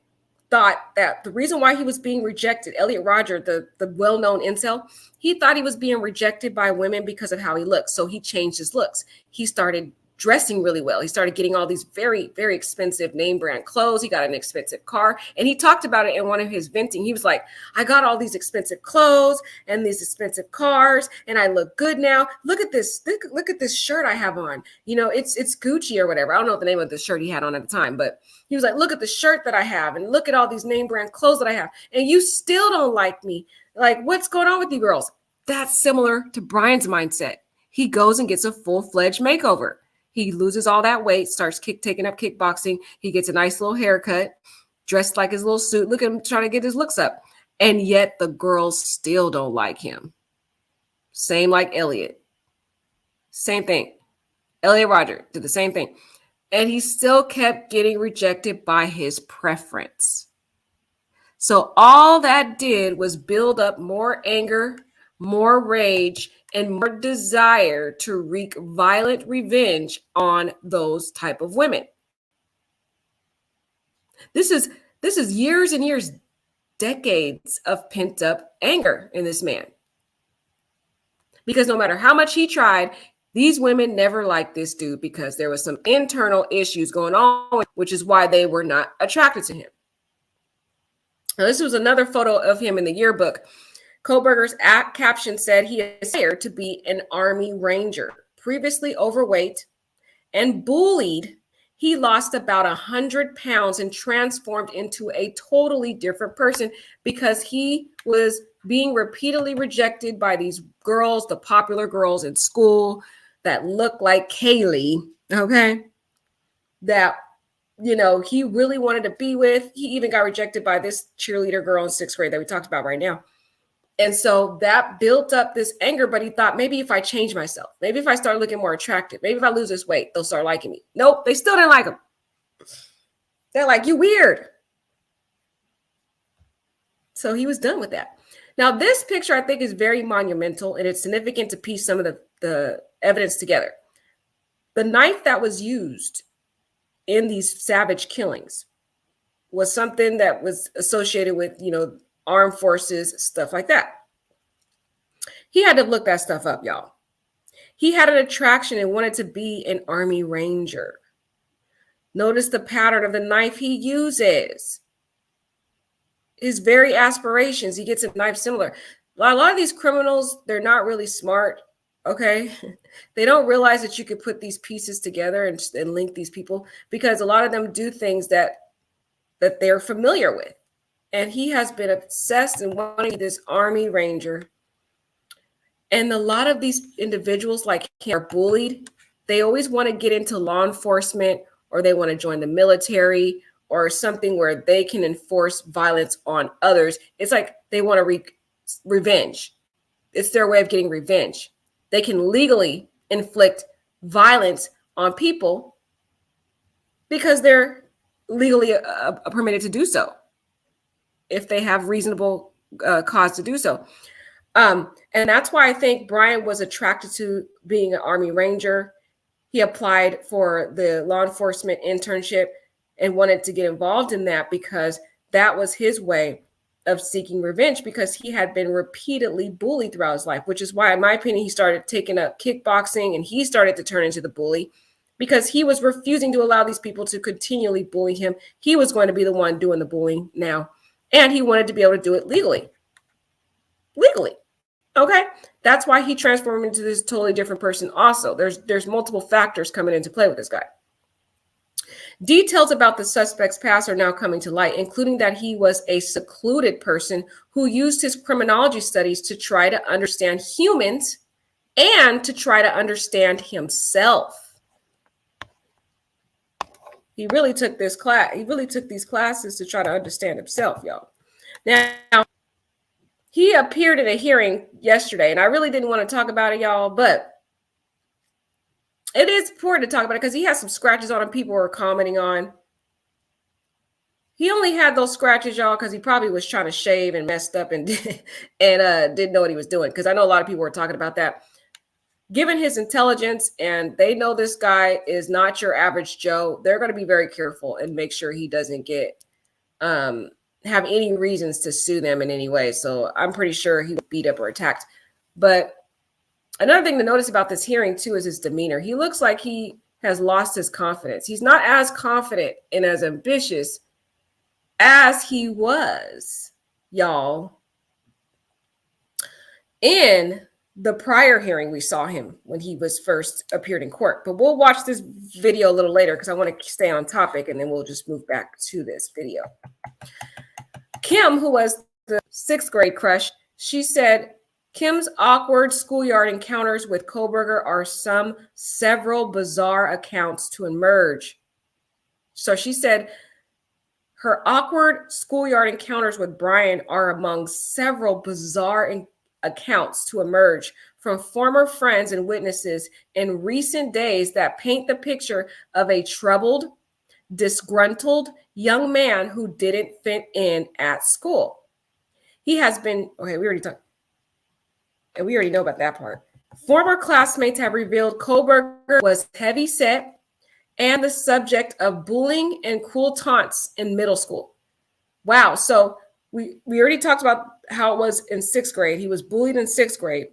thought that the reason why he was being rejected, Elliot Rodger, the well-known incel, he thought he was being rejected by women because of how he looks. So he changed his looks. He started dressing really well. He started getting all these very, very expensive name brand clothes. He got an expensive car. And he talked about it in one of his venting. He was like, I got all these expensive clothes and these expensive cars, and I look good now. Look at this. Look at this shirt I have on. You know, it's Gucci or whatever. I don't know what the name of the shirt he had on at the time, but he was like, look at the shirt that I have, and look at all these name brand clothes that I have. And you still don't like me. Like, what's going on with you girls? That's similar to Bryan's mindset. He goes and gets a full-fledged makeover. He loses all that weight, starts taking up kickboxing. He gets a nice little haircut, dressed like his little suit. Look at him trying to get his looks up. And yet the girls still don't like him. Same like Elliot. Same thing. Elliot Rodger did the same thing. And he still kept getting rejected by his preference. So all that did was build up more anger, more rage, and more desire to wreak violent revenge on those type of women. This is years and years, decades of pent up anger in this man. Because no matter how much he tried, these women never liked this dude, because there was some internal issues going on, which is why they were not attracted to him. Now, this was another photo of him in the yearbook. Kohberger's caption said he aspired to be an Army Ranger. Previously overweight and bullied, he lost about 100 pounds and transformed into a totally different person, because he was being repeatedly rejected by these girls, the popular girls in school that looked like Kaylee, okay? That, you know, he really wanted to be with. He even got rejected by this cheerleader girl in 6th grade that we talked about right now. And so that built up this anger, but he thought, maybe if I change myself, maybe if I start looking more attractive, maybe if I lose this weight, they'll start liking me. Nope, they still didn't like him. They're like, you weird. So he was done with that. Now, this picture, I think, is very monumental, and it's significant to piece some of the evidence together. The knife that was used in these savage killings was something that was associated with, you know, armed forces, stuff like that. He had to look that stuff up, y'all. He had an attraction and wanted to be an Army Ranger. Notice the pattern of the knife he uses. His very aspirations, he gets a knife similar. A lot of these criminals, they're not really smart, okay? They don't realize that you could put these pieces together and link these people, because a lot of them do things that they're familiar with. And he has been obsessed and wanting to be this Army Ranger. And a lot of these individuals like him are bullied. They always want to get into law enforcement, or they want to join the military, or something where they can enforce violence on others. It's like they want to revenge. It's their way of getting revenge. They can legally inflict violence on people because they're legally permitted to do so if they have reasonable cause to do so. And that's why I think Bryan was attracted to being an Army Ranger. He applied for the law enforcement internship and wanted to get involved in that because that was his way of seeking revenge, because he had been repeatedly bullied throughout his life, which is why, in my opinion, he started taking up kickboxing, and he started to turn into the bully because he was refusing to allow these people to continually bully him. He was going to be the one doing the bullying now, and he wanted to be able to do it legally. Okay, that's why he transformed into this totally different person. Also, there's multiple factors coming into play with this guy. Details about the suspect's past are now coming to light, including that he was a secluded person who used his criminology studies to try to understand humans and to try to understand himself. He really took this class. He really took these classes to try to understand himself, y'all. Now, he appeared in a hearing yesterday, and I really didn't want to talk about it, y'all, but it is important to talk about it because he has some scratches on him people were commenting on. He only had those scratches, y'all, because he probably was trying to shave and messed up and didn't know what he was doing, because I know a lot of people were talking about that. Given his intelligence, and they know this guy is not your average Joe, they're going to be very careful and make sure he doesn't get have any reasons to sue them in any way. So I'm pretty sure he was beat up or attacked. But another thing to notice about this hearing, too, is his demeanor. He looks like he has lost his confidence. He's not as confident and as ambitious as he was, y'all, in the prior hearing we saw him when he was first appeared in court. But we'll watch this video a little later because I want to stay on topic, and then we'll just move back to this video. Kim, who was the 6th grade crush, she said, Kim's awkward schoolyard encounters with Kohberger are several bizarre accounts to emerge. So she said her awkward schoolyard encounters with Bryan are among several bizarre accounts to emerge from former friends and witnesses in recent days that paint the picture of a troubled, disgruntled young man who didn't fit in at school. He has been, okay, we already talked. And we already know about that part. Former classmates have revealed Kohberger was heavy set and the subject of bullying and cruel taunts in middle school. Wow. So we already talked about how it was in 6th grade. He was bullied in 6th grade.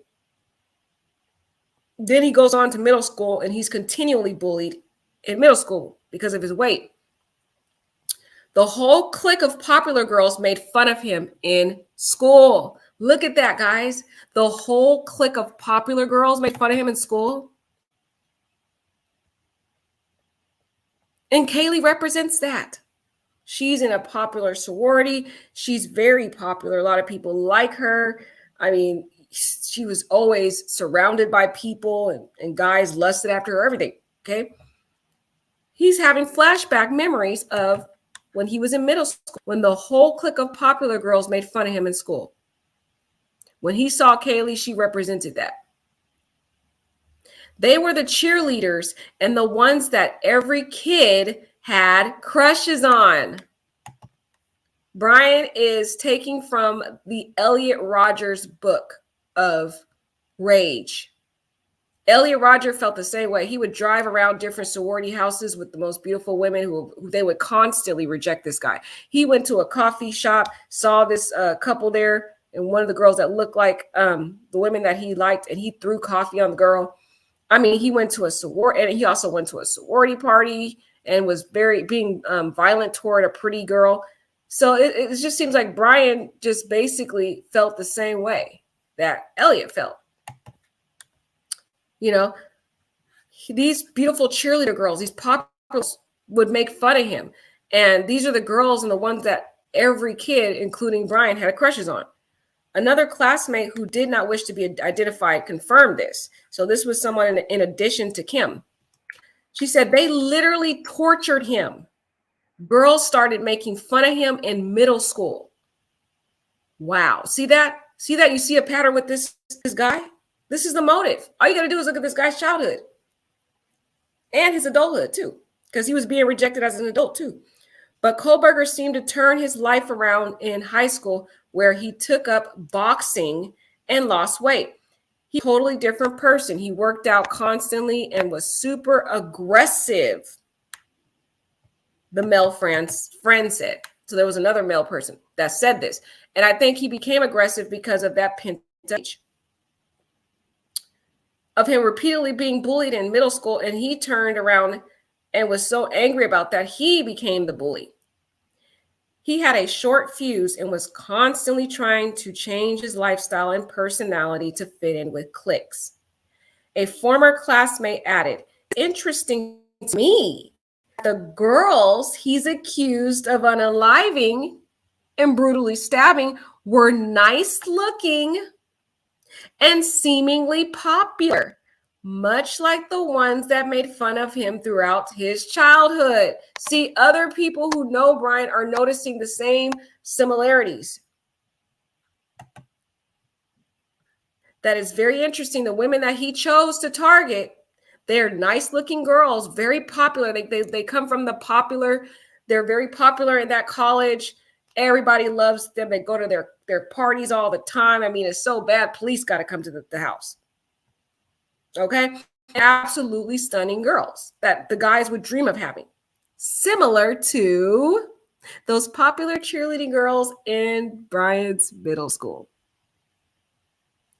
Then he goes on to middle school, and he's continually bullied in middle school because of his weight. The whole clique of popular girls made fun of him in school. Look at that, guys. The whole clique of popular girls made fun of him in school. And Kaylee represents that. She's in a popular sorority. She's very popular. A lot of people like her. I mean, she was always surrounded by people, and guys lusted after her, everything, okay? He's having flashback memories of when he was in middle school, when the whole clique of popular girls made fun of him in school. When he saw Kaylee, she represented that. They were the cheerleaders and the ones that every kid had crushes on. Bryan is taking from the Elliot Rodgers book of Rage. Elliot Rodger felt the same way. He would drive around different sorority houses with the most beautiful women who they would constantly reject this guy. He went to a coffee shop, saw this couple there, and one of the girls that looked like the women that he liked, and he threw coffee on the girl. I mean, he went to a sorority, and he also went to a sorority party and was being violent toward a pretty girl. So it just seems like Bryan just basically felt the same way that Elliot felt. You know, these beautiful cheerleader girls, these pop girls would make fun of him. And these are the girls and the ones that every kid, including Bryan, had crushes on. Another classmate who did not wish to be identified confirmed this. So this was someone in addition to Kim. She said they literally tortured him. Girls started making fun of him in middle school. Wow. See that? See that? You see a pattern with this guy? This is the motive. All you got to do is look at this guy's childhood and his adulthood too, because he was being rejected as an adult too. But Kohlberger seemed to turn his life around in high school, where he took up boxing and lost weight. He's a totally different person. He worked out constantly and was super aggressive, the male friend said. So there was another male person that said this. And I think he became aggressive because of that pinch of him repeatedly being bullied in middle school. And he turned around and was so angry about that, he became the bully. He had a short fuse and was constantly trying to change his lifestyle and personality to fit in with cliques. A former classmate added, interesting to me, the girls he's accused of unaliving and brutally stabbing were nice looking and seemingly popular, much like the ones that made fun of him throughout his childhood. See, other people who know Bryan are noticing the same similarities. That is very interesting. The women that he chose to target, they're nice looking girls, very popular. They come from the popular, they're very popular in that college. Everybody loves them. They go to their parties all the time. I mean, it's so bad, police got to come to the house. Okay? Absolutely stunning girls that the guys would dream of having. Similar to those popular cheerleading girls in Bryan's middle school.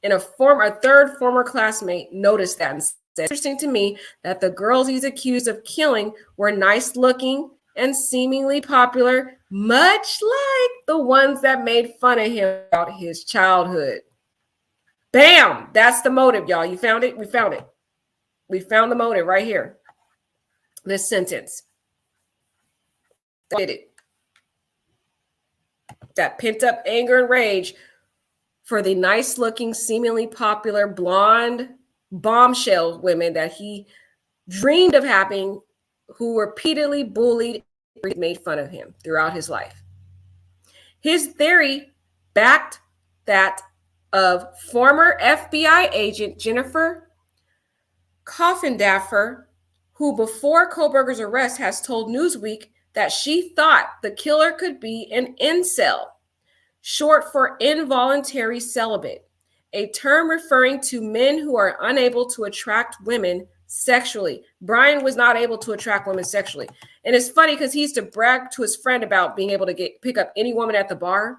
And a third former classmate noticed that and said, interesting to me that the girls he's accused of killing were nice looking and seemingly popular, much like the ones that made fun of him about his childhood. Bam! That's the motive, y'all. You found it? We found it. We found the motive right here. This sentence. Did it. That pent up anger and rage for the nice looking, seemingly popular blonde bombshell women that he dreamed of having, who repeatedly bullied and made fun of him throughout his life. His theory backed that of former FBI agent Jennifer Coffindaffer, who before Kohlberger's arrest has told Newsweek that she thought the killer could be an incel, short for involuntary celibate, a term referring to men who are unable to attract women sexually. Bryan was not able to attract women sexually. And it's funny because he used to brag to his friend about being able to pick up any woman at the bar.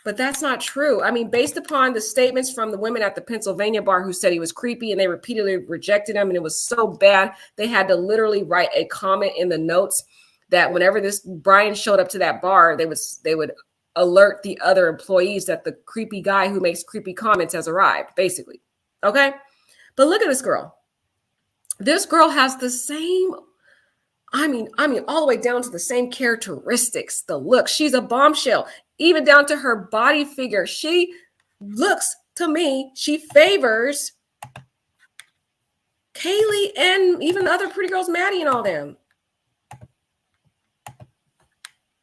But that's not true. I mean, based upon the statements from the women at the Pennsylvania bar who said he was creepy and they repeatedly rejected him and it was so bad, they had to literally write a comment in the notes that whenever this Bryan showed up to that bar, they would alert the other employees that the creepy guy who makes creepy comments has arrived, basically. Okay? But look at this girl. This girl has the same, I mean, all the way down to the same characteristics, the look. She's a bombshell, even down to her body figure. She looks, to me, she favors Kaylee and even the other pretty girls, Maddie and all them.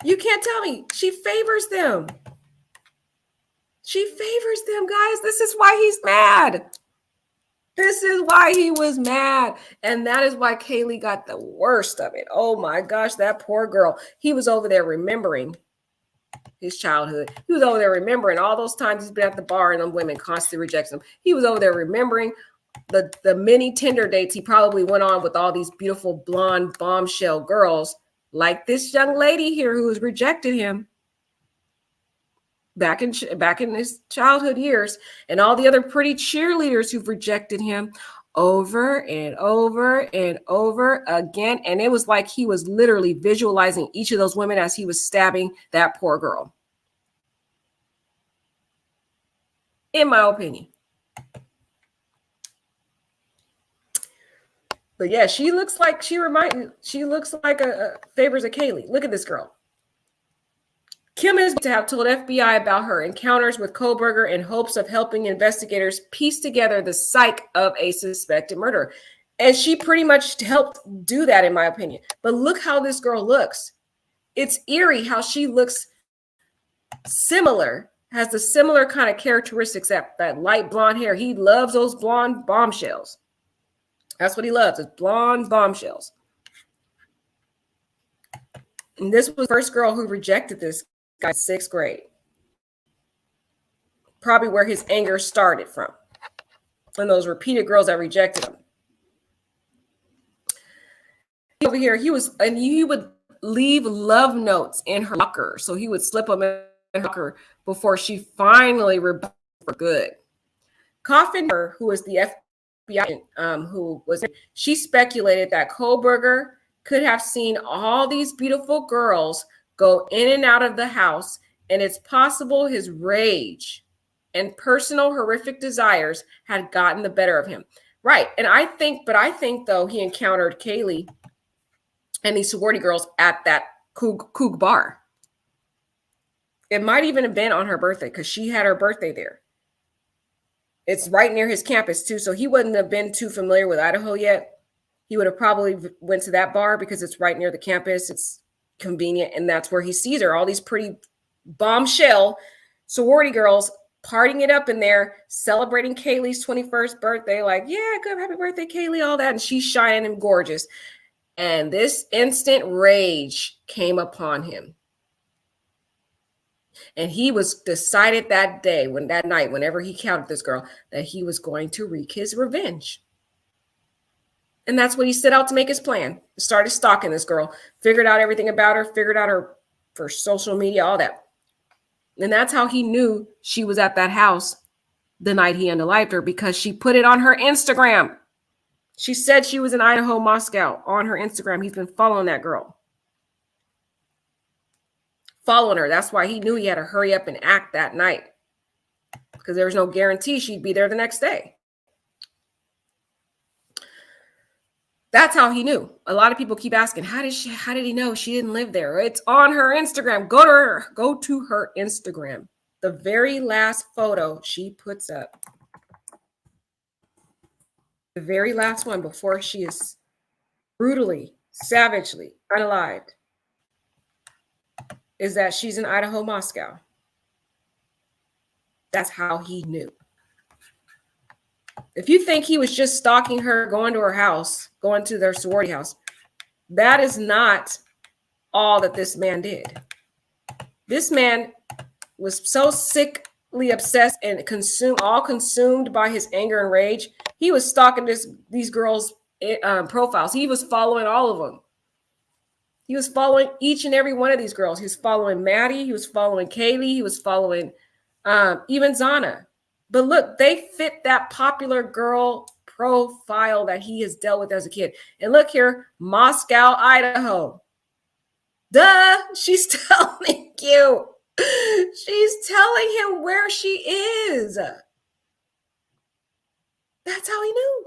You can't tell me. She favors them. She favors them, guys. This is why he's mad. This is why he was mad. And that is why Kaylee got the worst of it. Oh my gosh, that poor girl. He was over there remembering his childhood. He was over there remembering all those times he's been at the bar and them women constantly rejects him. He was over there remembering the many Tinder dates he probably went on with all these beautiful blonde bombshell girls, like this young lady here who has rejected him back in his childhood years, and all the other pretty cheerleaders who've rejected him over and over and over again. And it was like he was literally visualizing each of those women as he was stabbing that poor girl, in my opinion. But yeah, she looks like a favors of Kaylee. Look at this girl. Kim is to have told FBI about her encounters with Kohlberger in hopes of helping investigators piece together the psyche of a suspected murderer. And she pretty much helped do that, in my opinion. But look how this girl looks. It's eerie how she looks similar, has the similar kind of characteristics, that light blonde hair. He loves those blonde bombshells. That's what he loves, is blonde bombshells. And this was the first girl who rejected this guy in 6th grade. Probably where his anger started from. And those repeated girls that rejected him. Over here, he would leave love notes in her locker. So he would slip them in her locker before she finally rebelled for good. Coffin, who was the FBI, she speculated that Kohlberger could have seen all these beautiful girls go in and out of the house, and it's possible his rage and personal horrific desires had gotten the better of him. Right. And I think though he encountered Kaylee and these sorority girls at that Koog bar. It might even have been on her birthday, because she had her birthday there. It's right near his campus too, so he wouldn't have been too familiar with Idaho yet. He would have probably went to that bar because it's right near the campus. It's convenient, and that's where he sees her. All these pretty bombshell sorority girls partying it up in there, celebrating Kaylee's 21st birthday. Like, yeah, good, happy birthday, Kaylee, all that. And she's shining and gorgeous. And this instant rage came upon him. And he was decided that night, whenever he counted this girl, that he was going to wreak his revenge. And that's what he set out to make his plan. Started stalking this girl, figured out everything about her, figured out her for social media, all that. And that's how he knew she was at that house the night he unalived her, because she put it on her Instagram. She said she was in Idaho, Moscow on her Instagram. He's been following that girl. Following her. That's why he knew he had to hurry up and act that night, because there was no guarantee she'd be there the next day. That's how he knew. A lot of people keep asking, how did he know she didn't live there? It's on her Instagram. Go to her Instagram. The very last photo she puts up. The very last one before she is brutally, savagely unalived, is that she's in Idaho, Moscow. That's how he knew. If you think he was just stalking her, going to her house, going to their sorority house, that is not all that this man did. This man was so sickly obsessed and consumed by his anger and rage. He was stalking these girls' profiles. He was following all of them. He was following each and every one of these girls. He was following Maddie. He was following Kaylee. He was following even Zana. But look, they fit that popular girl profile that he has dealt with as a kid. And look here, Moscow, Idaho. Duh, she's telling you. She's telling him where she is. That's how he knew.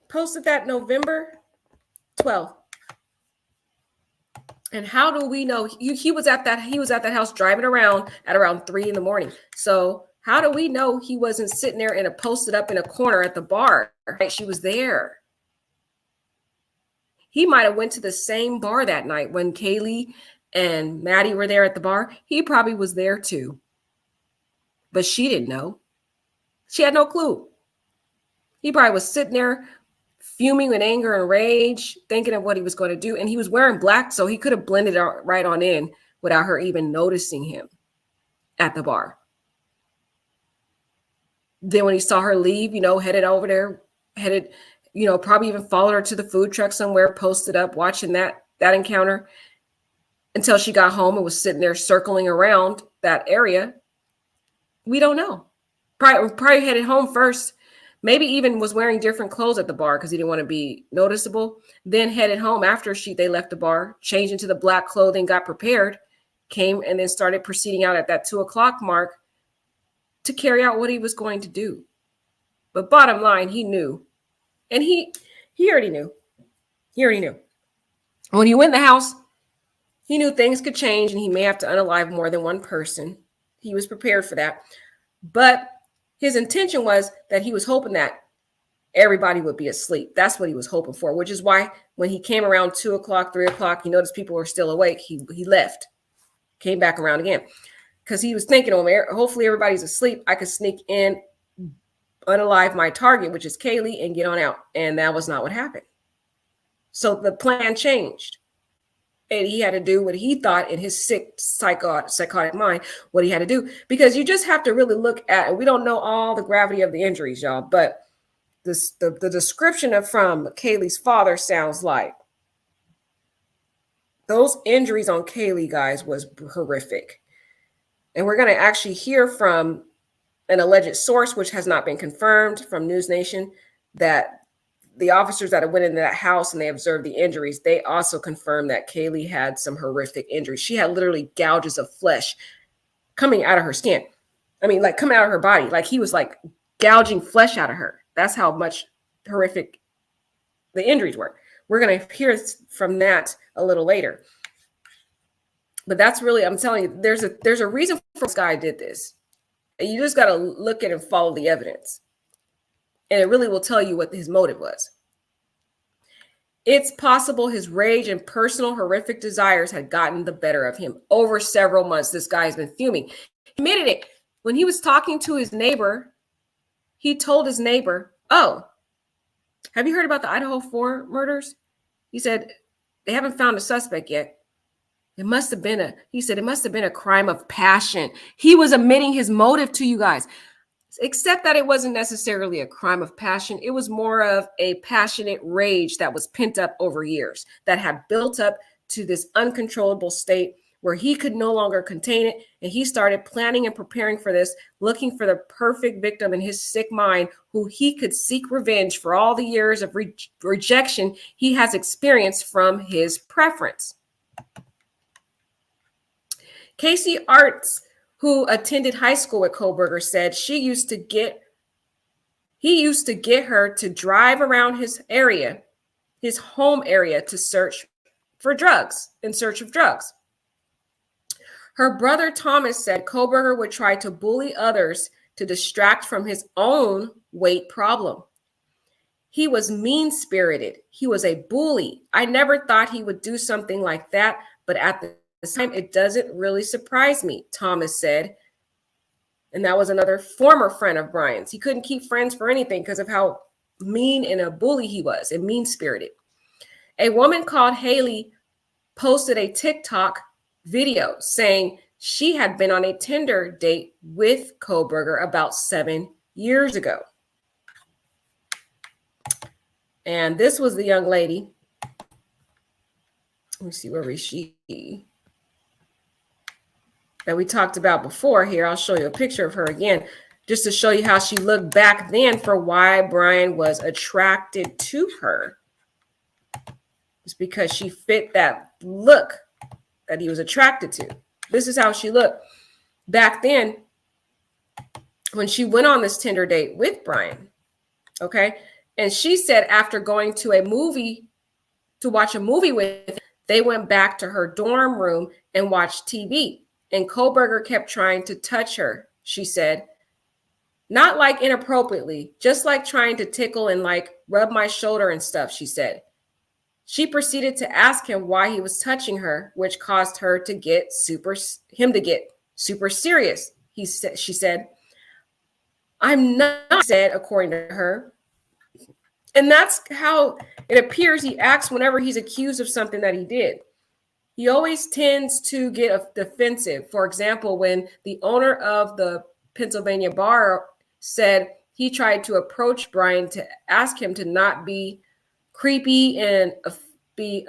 Posted that November 12th. And how do we know he was at that house driving around at around 3 a.m? So how do we know he wasn't sitting there posted up in a corner at the bar? Right? She was there. He might have went to the same bar that night when Kaylee and Maddie were there at the bar. He probably was there too. But she didn't know. She had no clue. He probably was sitting there fuming with anger and rage, thinking of what he was going to do. And he was wearing black, so he could have blended right on in without her even noticing him at the bar. Then when he saw her leave, headed over there, probably even followed her to the food truck somewhere, posted up, watching that encounter until she got home and was sitting there circling around that area. We don't know. Probably headed home first. Maybe even was wearing different clothes at the bar because he didn't want to be noticeable. Then headed home after they left the bar, changed into the black clothing, got prepared, came and then started proceeding out at that 2:00 mark to carry out what he was going to do. But bottom line, he knew. And he already knew. He already knew. When he went in the house, he knew things could change and he may have to unalive more than one person. He was prepared for that. But his intention was that he was hoping that everybody would be asleep. That's what he was hoping for, which is why when he came around 2:00, 3:00, he noticed people were still awake. He left, came back around again because he was thinking, hopefully everybody's asleep. I could sneak in, unalive my target, which is Kaylee, and get on out. And that was not what happened. So the plan changed. And he had to do what he thought in his sick psychotic mind, what he had to do, because you just have to really look at, and we don't know all the gravity of the injuries, y'all, but the description from Kaylee's father sounds like those injuries on Kaylee, guys, was horrific. And we're going to actually hear from an alleged source, which has not been confirmed, from News Nation, that the officers that went into that house and they observed the injuries, they also confirmed that Kaylee had some horrific injuries. She had literally gouges of flesh coming out of her skin. I mean, like coming out of her body. Like he was like gouging flesh out of her. That's how much horrific the injuries were. We're going to hear from that a little later. But that's really, I'm telling you, there's a reason for this guy did this. And you just got to look at and follow the evidence. And it really will tell you what his motive was. It's possible his rage and personal horrific desires had gotten the better of him. Over several months, this guy has been fuming. He admitted it. When he was talking to his neighbor, he told his neighbor, "Oh, have you heard about the Idaho 4 murders?" He said, "They haven't found a suspect yet. It must have been a crime of passion." He was admitting his motive to you guys. Except that it wasn't necessarily a crime of passion. It was more of a passionate rage that was pent up over years, that had built up to this uncontrollable state where he could no longer contain it. And he started planning and preparing for this, looking for the perfect victim in his sick mind who he could seek revenge for all the years of rejection he has experienced from his preference. Casey Arts, who attended high school with Kohberger, said he used to get her to drive around his area, his home area, to search for drugs, in search of drugs. Her brother Thomas said Kohberger would try to bully others to distract from his own weight problem. He was mean-spirited. He was a bully. I never thought he would do something like that, but at the time, it doesn't really surprise me, Thomas said. And that was another former friend of Bryan's. He couldn't keep friends for anything because of how mean and a bully he was and mean-spirited. A woman called Haley posted a TikTok video saying she had been on a Tinder date with Kohberger about 7 years ago. And this was the young lady. Let me see, where is she? That we talked about before here. I'll show you a picture of her again, just to show you how she looked back then for why Bryan was attracted to her. It's because she fit that look that he was attracted to. This is how she looked back then when she went on this Tinder date with Bryan. Okay. And she said after going to watch a movie with him, they went back to her dorm room and watched TV. And Kohberger kept trying to touch her, she said. Not like inappropriately, just like trying to tickle and like rub my shoulder and stuff, she said. She proceeded to ask him why he was touching her, which caused her to get super serious. She said, "I'm not," said, according to her. And that's how it appears he acts whenever he's accused of something that he did. He always tends to get defensive. For example, when the owner of the Pennsylvania bar said he tried to approach Bryan to ask him to not be creepy and be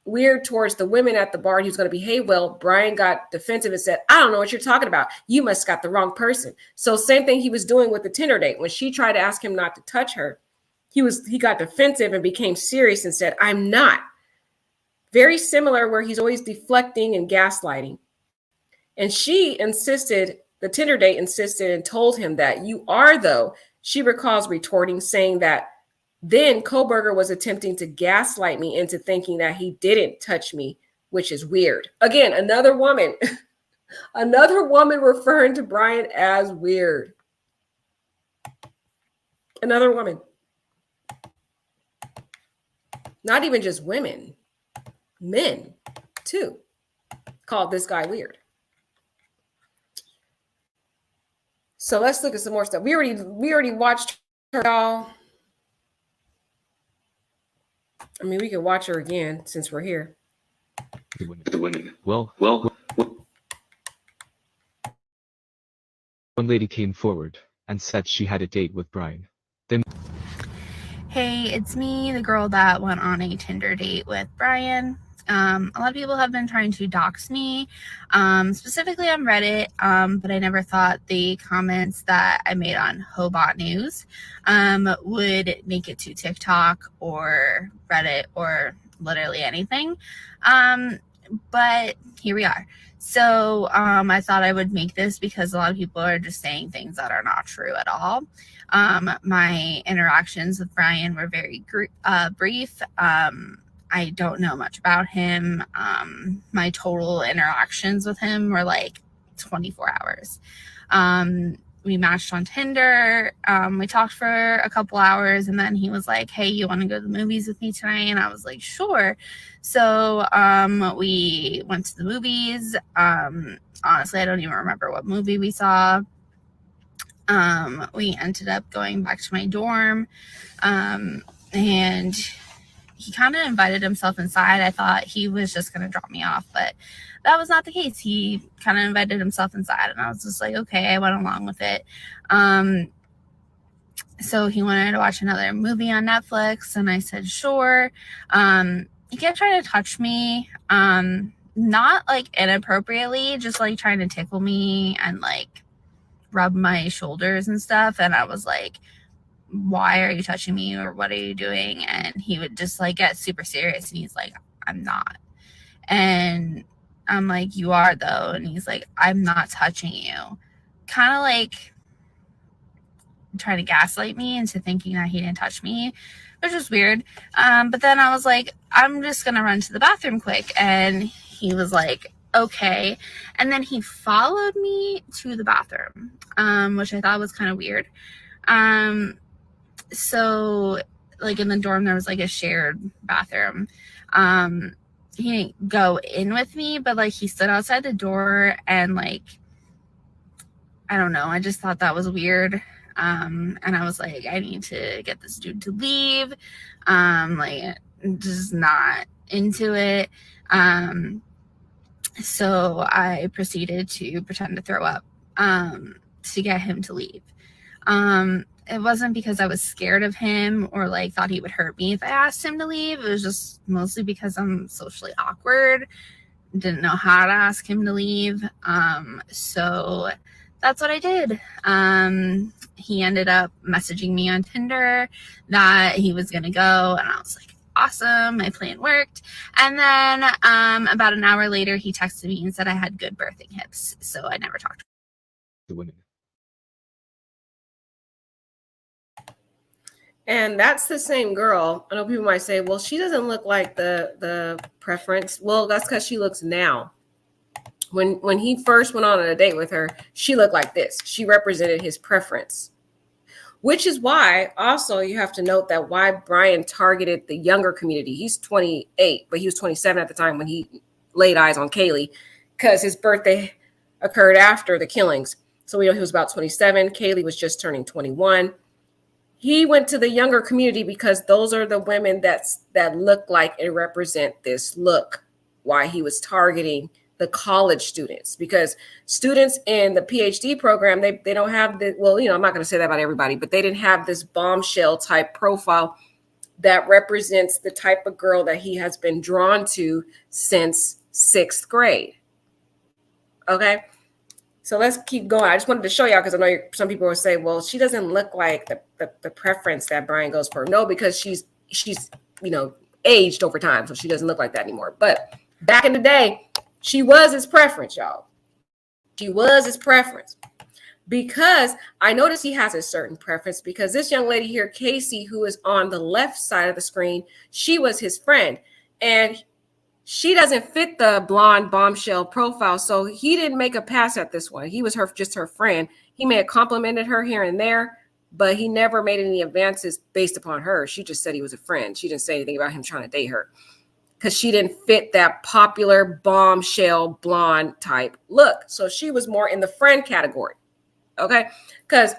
weird towards the women at the bar. He was going to behave well. Bryan got defensive and said, I don't know what you're talking about. You must got the wrong person. So same thing he was doing with the Tinder date. When she tried to ask him not to touch her, he got defensive and became serious and said, I'm not. Very similar, where he's always deflecting and gaslighting. And she insisted, the Tinder date insisted and told him that you are, though. She recalls retorting, saying that then Kohberger was attempting to gaslight me into thinking that he didn't touch me, which is weird. Again, another woman, another woman referring to Bryan as weird. Another woman. Not even just women, men too, called this guy weird. So let's look at some more stuff. We already watched her, y'all. I mean, we can watch her again since we're here. The women. Well, one lady came forward and said she had a date with Bryan. Hey, it's me, the girl that went on a Tinder date with Bryan. A lot of people have been trying to dox me, specifically on Reddit, but I never thought the comments that I made on Hobot News would make it to TikTok or Reddit or literally anything. But here we are. So I thought I would make this because a lot of people are just saying things that are not true at all. My interactions with Bryan were very brief. I don't know much about him. My total interactions with him were like 24 hours. We matched on Tinder. We talked for a couple hours, and then he was like, hey, you want to go to the movies with me tonight? And I was like, sure. So we went to the movies. Honestly, I don't even remember what movie we saw. We ended up going back to my dorm, and he kind of invited himself inside. I thought he was just going to drop me off, but that was not the case. He kind of invited himself inside, and I was just like, okay, I went along with it. So he wanted to watch another movie on Netflix, and I said, sure. He kept trying to touch me, not like inappropriately, just like trying to tickle me and like rub my shoulders and stuff. And I was like, why are you touching me, or what are you doing? And he would just like get super serious, and he's like, I'm not. And I'm like, you are though. And he's like, I'm not touching you. Kind of like trying to gaslight me into thinking that he didn't touch me, which was weird. But then I was like, I'm just gonna run to the bathroom quick. And he was like, okay. And then he followed me to the bathroom, which I thought was kind of weird. So like in the dorm, there was like a shared bathroom. He didn't go in with me, but like he stood outside the door, and like, I don't know, I just thought that was weird. And I was like, I need to get this dude to leave. Like, just not into it. So I proceeded to pretend to throw up, to get him to leave. It wasn't because I was scared of him or like thought he would hurt me if I asked him to leave. It was just mostly because I'm socially awkward, didn't know how to ask him to leave. So that's what I did. He ended up messaging me on Tinder that he was going to go, and I was like, awesome, my plan worked. And then about an hour later, he texted me and said I had good birthing hips, so I never talked to The women. And that's the same girl. I know people might say, well, she doesn't look like the preference. Well, that's because she looks now. When he first went on a date with her, she looked like this. She represented his preference, which is why also you have to note that why Bryan targeted the younger community. He's 28, but he was 27 at the time when he laid eyes on Kaylee, because his birthday occurred after the killings. So we know he was about 27. Kaylee was just turning 21. He went to the younger community because those are the women that look like and represent this look. Why he was targeting the college students, because students in the PhD program, they don't have the, well, I'm not going to say that about everybody, but they didn't have this bombshell type profile that represents the type of girl that he has been drawn to since 6th grade. Okay. So let's keep going. I just wanted to show y'all, because I know some people will say, well, she doesn't look like the preference that Bryan goes for. No, because she's aged over time, so she doesn't look like that anymore. But back in the day, she was his preference, y'all. She was his preference. Because I noticed he has a certain preference, because this young lady here, Casey, who is on the left side of the screen, she was his friend. And she doesn't fit the blonde bombshell profile, so he didn't make a pass at this one. He was just her friend. He may have complimented her here and there, but he never made any advances based upon her. She just said he was a friend. She didn't say anything about him trying to date her, because she didn't fit that popular bombshell blonde type look. So she was more in the friend category. Okay, because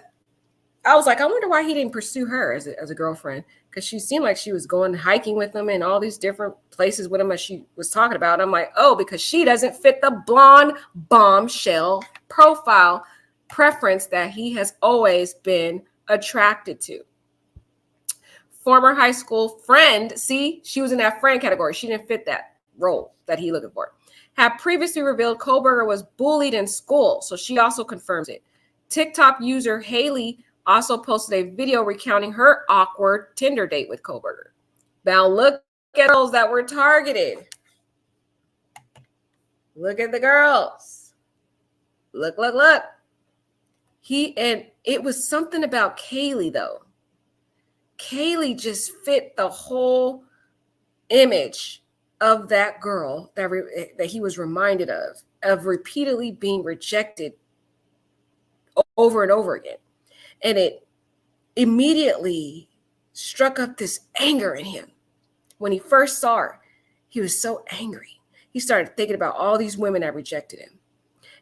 I was like, I wonder why he didn't pursue her as a girlfriend, because she seemed like she was going hiking with him and all these different places with him, as she was talking about. I'm like, oh, because she doesn't fit the blonde bombshell profile preference that he has always been attracted to. Former high school friend, see, she was in that friend category. She didn't fit that role that he looking for. Had previously revealed Kohberger was bullied in school, so she also confirms it. TikTok user Haley also posted a video recounting her awkward Tinder date with Kohberger. Now look at those that were targeted. Look at the girls. Look. And it was something about Kaylee, though. Kaylee just fit the whole image of that girl that he was reminded of repeatedly being rejected over and over again. And it immediately struck up this anger in him. When he first saw her, he was so angry. He started thinking about all these women that rejected him.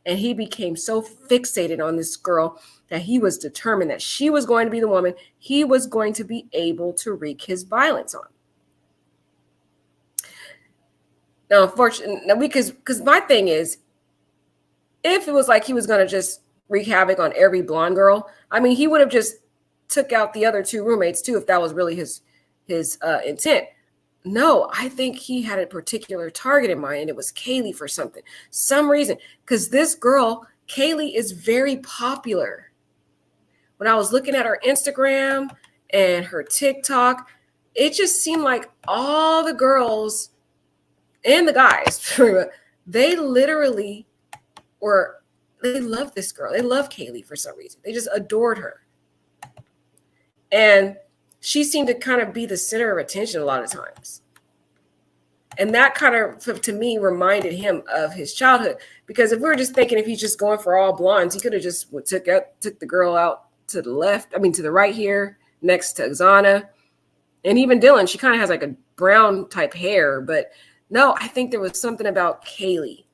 And he became so fixated on this girl that he was determined that she was going to be the woman he was going to be able to wreak his violence on. Now, unfortunately, because my thing is, if it was like he was going to just wreak havoc on every blonde girl, I mean, he would have just took out the other two roommates too, if that was really his intent. No, I think he had a particular target in mind, and it was Kaylee for some reason, because this girl, Kaylee, is very popular. When I was looking at her Instagram and her TikTok, it just seemed like all the girls and the guys, they literally they love this girl. They love Kaylee for some reason. They just adored her. And she seemed to kind of be the center of attention a lot of times. And that kind of, to me, reminded him of his childhood. Because if we were just thinking if he's just going for all blondes, he could have just took the girl out to the left, to the right here, next to Xana. And even Dylan, she kind of has like a brown type hair. But no, I think there was something about Kaylee.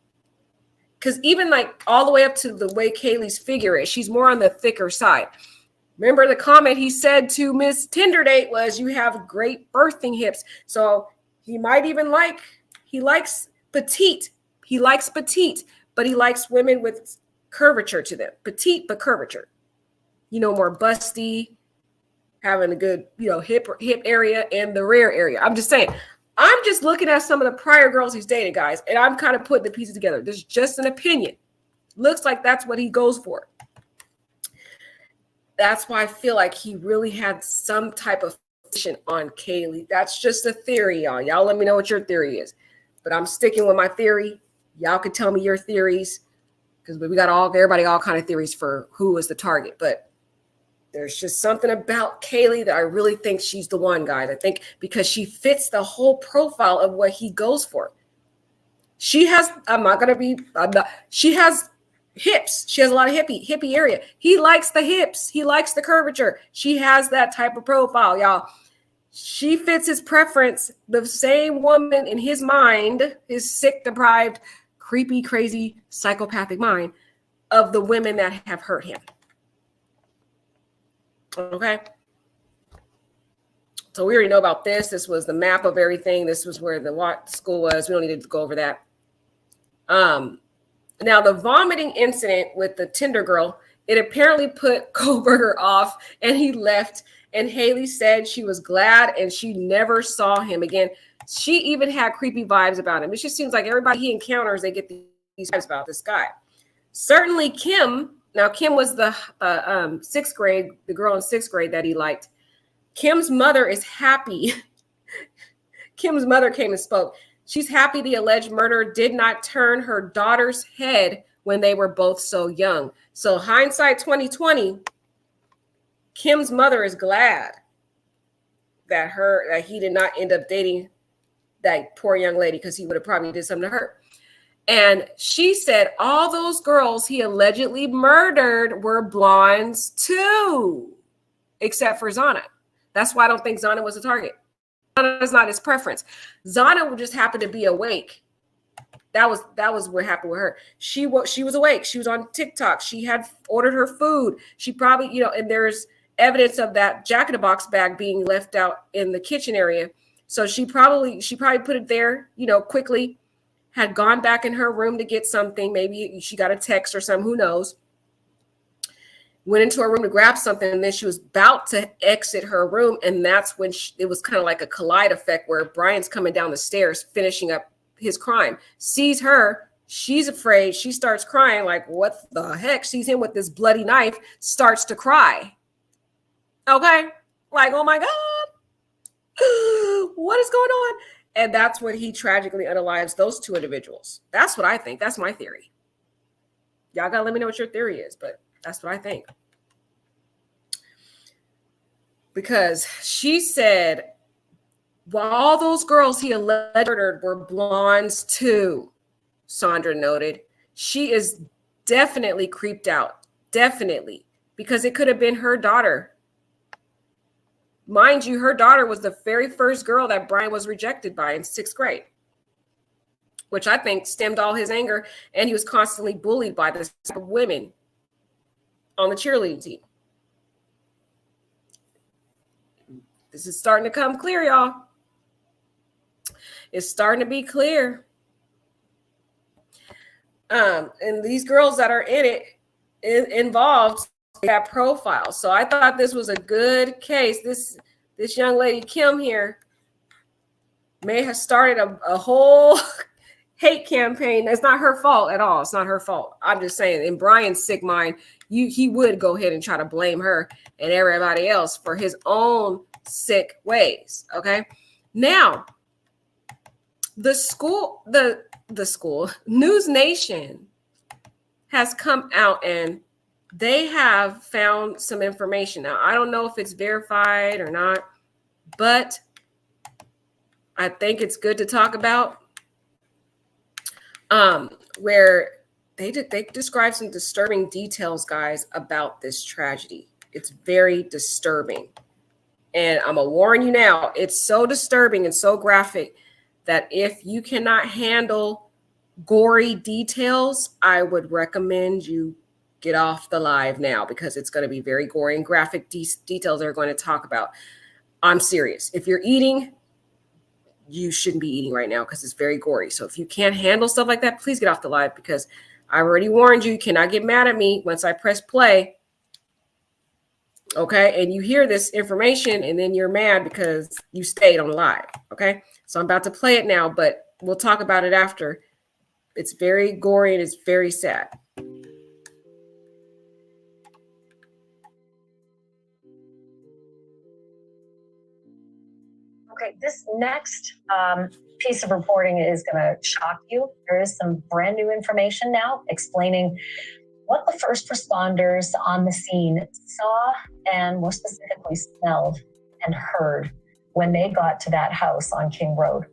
Because even like all the way up to the way Kaylee's figure is, she's more on the thicker side. Remember the comment he said to Miss Tinder Date was, you have great birthing hips. So he might even he likes petite. He likes petite, but he likes women with curvature to them. Petite, but curvature. More busty, having a good, hip area and the rear area. I'm just saying. I'm just looking at some of the prior girls he's dated, guys, and I'm kind of putting the pieces together. This is just an opinion. Looks like that's what he goes for. That's why I feel like he really had some type of fixation on Kaylee. That's just a theory, y'all. Y'all let me know what your theory is. But I'm sticking with my theory. Y'all can tell me your theories, because we got everybody all kind of theories for who was the target. But there's just something about Kaylee that I really think she's the one, guys. I think because she fits the whole profile of what he goes for. She has, she has hips. She has a lot of hippie area. He likes the hips. He likes the curvature. She has that type of profile, y'all. She fits his preference. The same woman in his mind, his sick, deprived, creepy, crazy, psychopathic mind of the women that have hurt him. Okay. So we already know about this. This was the map of everything. This was where the school was. We don't need to go over that. Now the vomiting incident with the Tinder girl, it apparently put Kohlberger off and he left. And Haley said she was glad and she never saw him again. She even had creepy vibes about him. It just seems like everybody he encounters, they get these vibes about this guy. Certainly Kim. Now Kim was the sixth grade, the girl in sixth grade that he liked. Kim's mother is happy. Kim's mother came and spoke. She's happy the alleged murderer did not turn her daughter's head when they were both so young. So hindsight 2020, Kim's mother is glad that he did not end up dating that poor young lady, because he would have probably did something to her. And she said all those girls he allegedly murdered were blondes too, except for Zana. That's why I don't think Zana was a target. Zana's not his preference. Zana would just happen to be awake. That was what happened with her. She was awake. She was on TikTok. She had ordered her food. She probably, and there's evidence of that Jack in the Box bag being left out in the kitchen area. So she probably put it there, quickly, had gone back in her room to get something. Maybe she got a text or something, who knows. Went into her room to grab something, and then she was about to exit her room. And that's when it was kind of like a collide effect where Bryan's coming down the stairs, finishing up his crime, sees her. She's afraid. She starts crying like, what the heck? Sees him with this bloody knife, starts to cry. Okay. Like, oh my God, what is going on? And that's when he tragically unalives those two individuals. That's what I think. That's my theory. Y'all gotta let me know what your theory is, but that's what I think. Because she said, well, all those girls he alleged murdered were blondes too, Sandra noted. She is definitely creeped out. Definitely. Because it could have been her daughter. Mind you, her daughter was the very first girl that Bryan was rejected by in sixth grade, which I think stemmed all his anger. And he was constantly bullied by this women on the cheerleading team. This is starting to come clear, y'all. It's starting to be clear. And these girls that are in it involved that profile. So I thought this was a good case. This young lady, Kim here, may have started a whole hate campaign. That's not her fault at all. It's not her fault. I'm just saying, in Bryan's sick mind, he would go ahead and try to blame her and everybody else for his own sick ways. Okay. Now, the school, News Nation has come out and they have found some information. Now, I don't know if it's verified or not, but I think it's good to talk about, where they describe some disturbing details, guys, about this tragedy. It's very disturbing. And I'm going to warn you now, it's so disturbing and so graphic that if you cannot handle gory details, I would recommend you get off the live now, because it's going to be very gory and graphic details they're going to talk about. I'm serious. If you're eating, you shouldn't be eating right now because it's very gory. So if you can't handle stuff like that, please get off the live, because I already warned you. You cannot get mad at me once I press play. Okay. And you hear this information and then you're mad because you stayed on live. Okay. So I'm about to play it now, but we'll talk about it after. It's very gory and it's very sad. Okay, this next piece of reporting is going to shock you. There is some brand new information now explaining what the first responders on the scene saw and more specifically smelled and heard when they got to that house on King Road.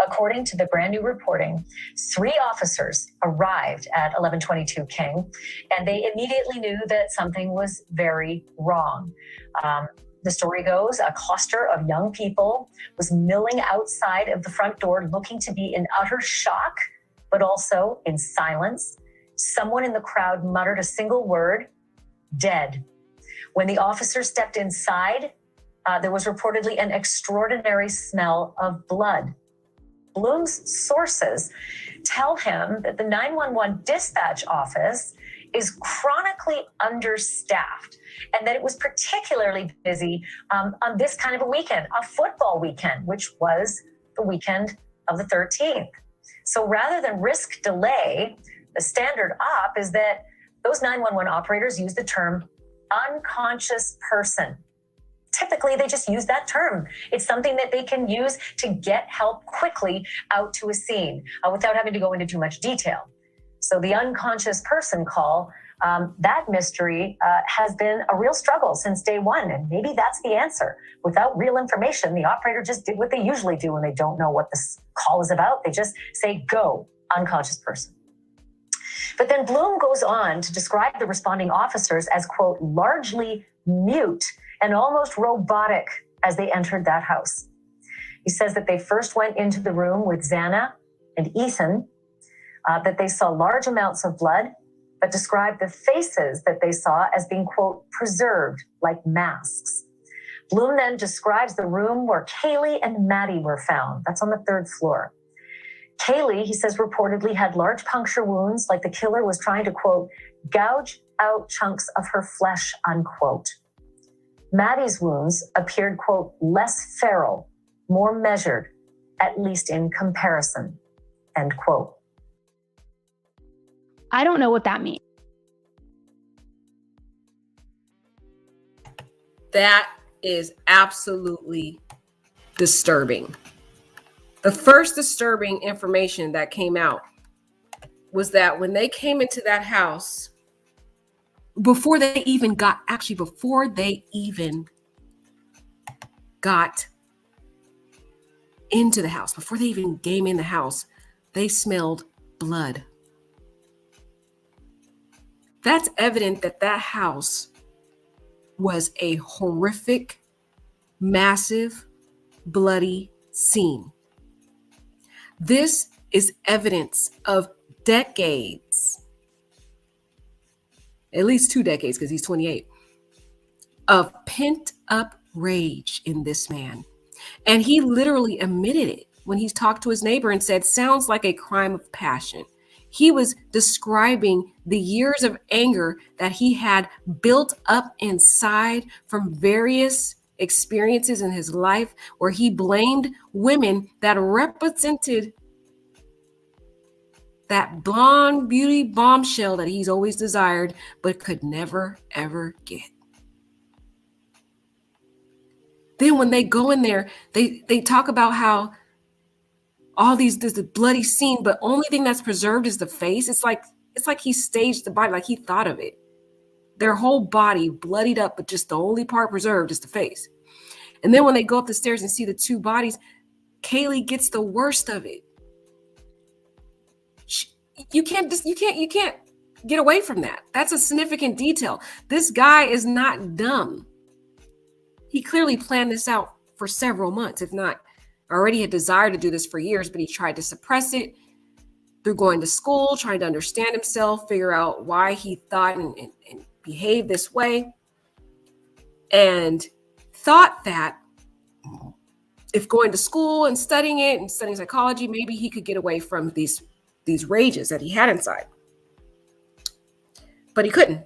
According to the brand new reporting, 3 officers arrived at 1122 King, and they immediately knew that something was very wrong. The story goes, a cluster of young people was milling outside of the front door, looking to be in utter shock, but also in silence. Someone in the crowd muttered a single word, dead. When the officer stepped inside, there was reportedly an extraordinary smell of blood. Bloom's sources tell him that the 911 dispatch office is chronically understaffed and that it was particularly busy on this kind of a weekend, a football weekend, which was the weekend of the 13th. So rather than risk delay, the standard op is that those 911 operators use the term unconscious person. Typically, they just use that term. It's something that they can use to get help quickly out to a scene without having to go into too much detail. So the unconscious person call, that mystery has been a real struggle since day one. And maybe that's the answer. Without real information, the operator just did what they usually do when they don't know what this call is about. They just say, go, unconscious person. But then Bloom goes on to describe the responding officers as, quote, largely mute and almost robotic as they entered that house. He says that they first went into the room with Xana and Ethan, that they saw large amounts of blood, but described the faces that they saw as being, quote, preserved like masks. Bloom then describes the room where Kaylee and Maddie were found. That's on the 3rd floor. Kaylee, he says, reportedly had large puncture wounds, like the killer was trying to, quote, gouge out chunks of her flesh, unquote. Maddie's wounds appeared, quote, less feral, more measured, at least in comparison, end quote. I don't know what that means. That is absolutely disturbing. The first disturbing information that came out was that when they came into that house, before they even got into the house, before they even came in the house, they smelled blood. That's evident that that house was a horrific, massive, bloody scene. This is evidence of decades, at least 2 decades, because he's 28, of pent up rage in this man. And he literally admitted it when he talked to his neighbor and said, sounds like a crime of passion. He was describing the years of anger that he had built up inside from various experiences in his life where he blamed women that represented that blonde beauty bombshell that he's always desired but could never, ever get. Then when they go in there, they talk about how all there's a bloody scene, but only thing that's preserved is the face. It's like he staged the body, like he thought of it. Their whole body bloodied up, but just the only part preserved is the face. And then when they go up the stairs and see the 2 bodies, Kaylee gets the worst of it. You can't get away from that. That's a significant detail. This guy is not dumb. He clearly planned this out for several months, if not already had desired to do this for years, but he tried to suppress it through going to school, trying to understand himself, figure out why he thought and behaved this way, and thought that if going to school and studying it and studying psychology, maybe he could get away from these rages that he had inside. But he couldn't.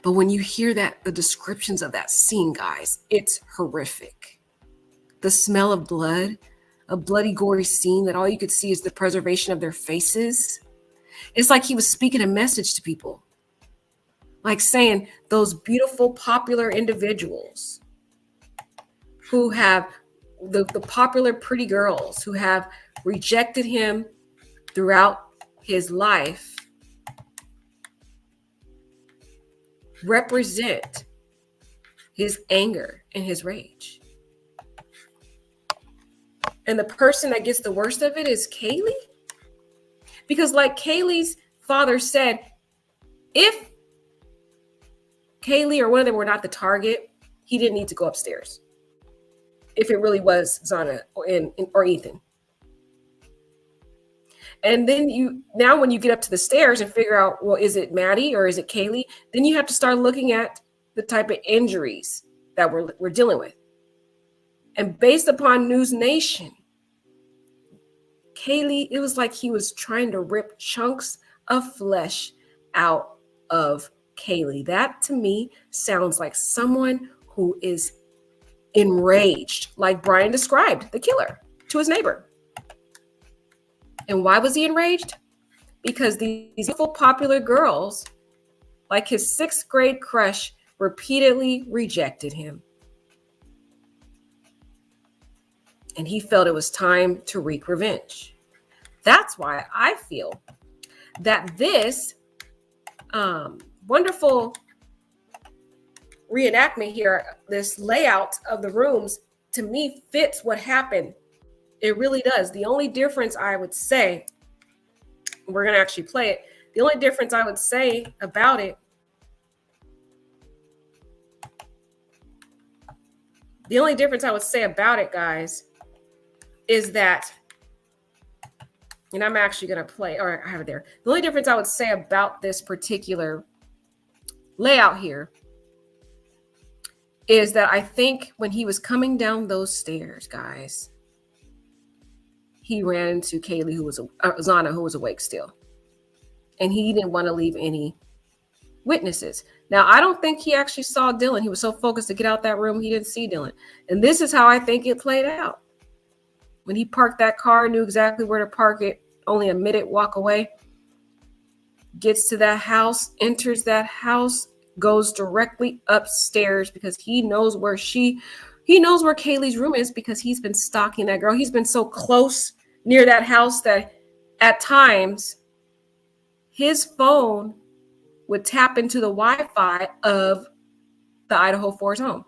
But when you hear the descriptions of that scene, guys, it's horrific. The smell of blood, a bloody, gory scene that all you could see is the preservation of their faces. It's like he was speaking a message to people. Like saying those beautiful, popular individuals who have the popular pretty girls who have rejected him throughout his life represent his anger and his rage. And the person that gets the worst of it is Kaylee. Because like Kaylee's father said, if Kaylee or one of them were not the target, he didn't need to go upstairs. If it really was Xana or Ethan. And then now when you get up to the stairs and figure out, well, is it Maddie or is it Kaylee? Then you have to start looking at the type of injuries that we're dealing with. And based upon News Nation, Kaylee, it was like he was trying to rip chunks of flesh out of Kaylee. That to me sounds like someone who is enraged, like Bryan described the killer to his neighbor. And why was he enraged? Because these beautiful, popular girls, like his 6th grade crush, repeatedly rejected him. And he felt it was time to wreak revenge. That's why I feel that this wonderful reenactment here, this layout of the rooms, to me fits what happened. It really does. The only difference I would say, we're going to actually play it. The only difference I would say about it, guys, is that, and I'm actually going to play, or I have it there. The only difference I would say about this particular layout here is that I think when he was coming down those stairs, guys, he ran into Kaylee, Zana, who was awake still. And he didn't want to leave any witnesses. Now, I don't think he actually saw Dylan. He was so focused to get out that room, he didn't see Dylan. And this is how I think it played out. When he parked that car, knew exactly where to park it, only a minute walk away, gets to that house, enters that house, goes directly upstairs because he knows where Kaylee's room is, because he's been stalking that girl. He's been so close near that house that at times his phone would tap into the Wi-Fi of the Idaho 4's home.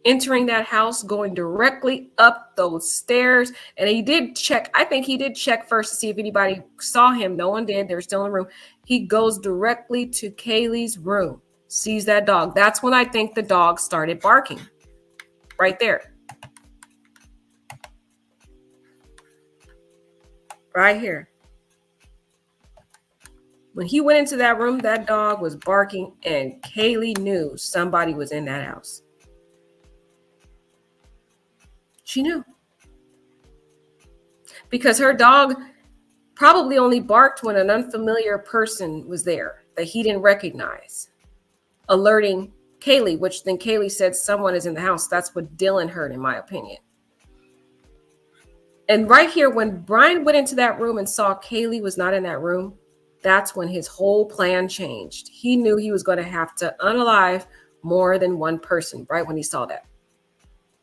Entering that house, going directly up those stairs. And he did check, I think he did check first to see if anybody saw him. No one did. They were still in the room. He goes directly to Kaylee's room, sees that dog. That's when I think the dog started barking. Right there. Right here. When he went into that room, that dog was barking, and Kaylee knew somebody was in that house. She knew. Because her dog probably only barked when an unfamiliar person was there that he didn't recognize, alerting Kaylee, which then Kaylee said someone is in the house. That's what Dylan heard, in my opinion. And right here, when Bryan went into that room and saw Kaylee was not in that room, that's when his whole plan changed. He knew he was going to have to unalive more than one person, right when he saw that.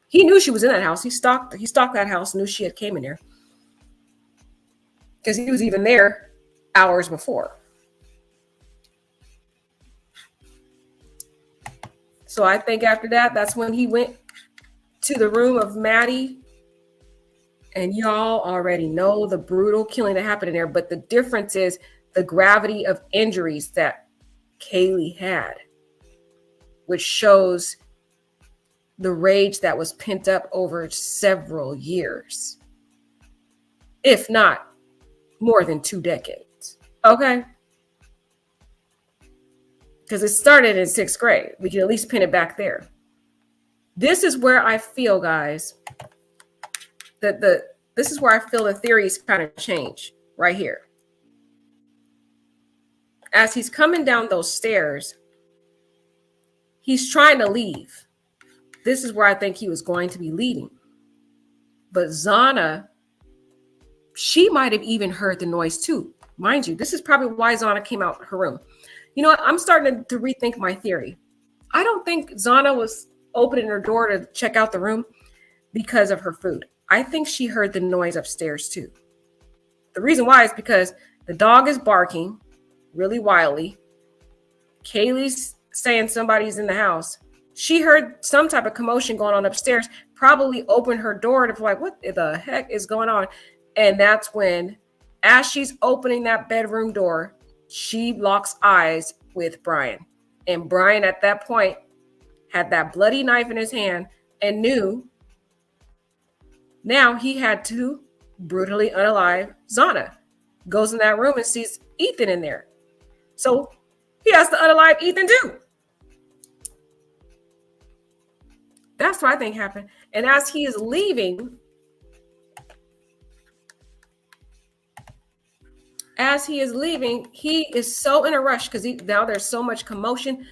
He knew she was in that house. He stalked that house, knew she had came in there, because he was even there hours before. So I think after that, that's when he went to the room of Maddie. And y'all already know the brutal killing that happened in there. But the difference is the gravity of injuries that Kaylee had, which shows the rage that was pent up over several years, if not more than 2 decades. Okay? Because it started in 6th grade. We can at least pin it back there. This is where I feel, guys, that this is where I feel the theories kind of change right here. As he's coming down those stairs, he's trying to leave. This is where I think he was going to be leaving. But Zana, she might have even heard the noise too. Mind you, this is probably why Zana came out of her room. You know what? I'm starting to rethink my theory. I don't think Zana was opening her door to check out the room because of her food. I think she heard the noise upstairs too. The reason why is because the dog is barking really wildly. Kaylee's saying somebody's in the house. She heard some type of commotion going on upstairs, probably opened her door to be like, what the heck is going on? And that's when, as she's opening that bedroom door, she locks eyes with Bryan. And Bryan at that point had that bloody knife in his hand and knew now he had to brutally unalive Zana. Goes in that room and sees Ethan in there. So he has to unalive Ethan too. That's what I think happened. And as he is leaving, as he is leaving, he is so in a rush because now there's so much commotion.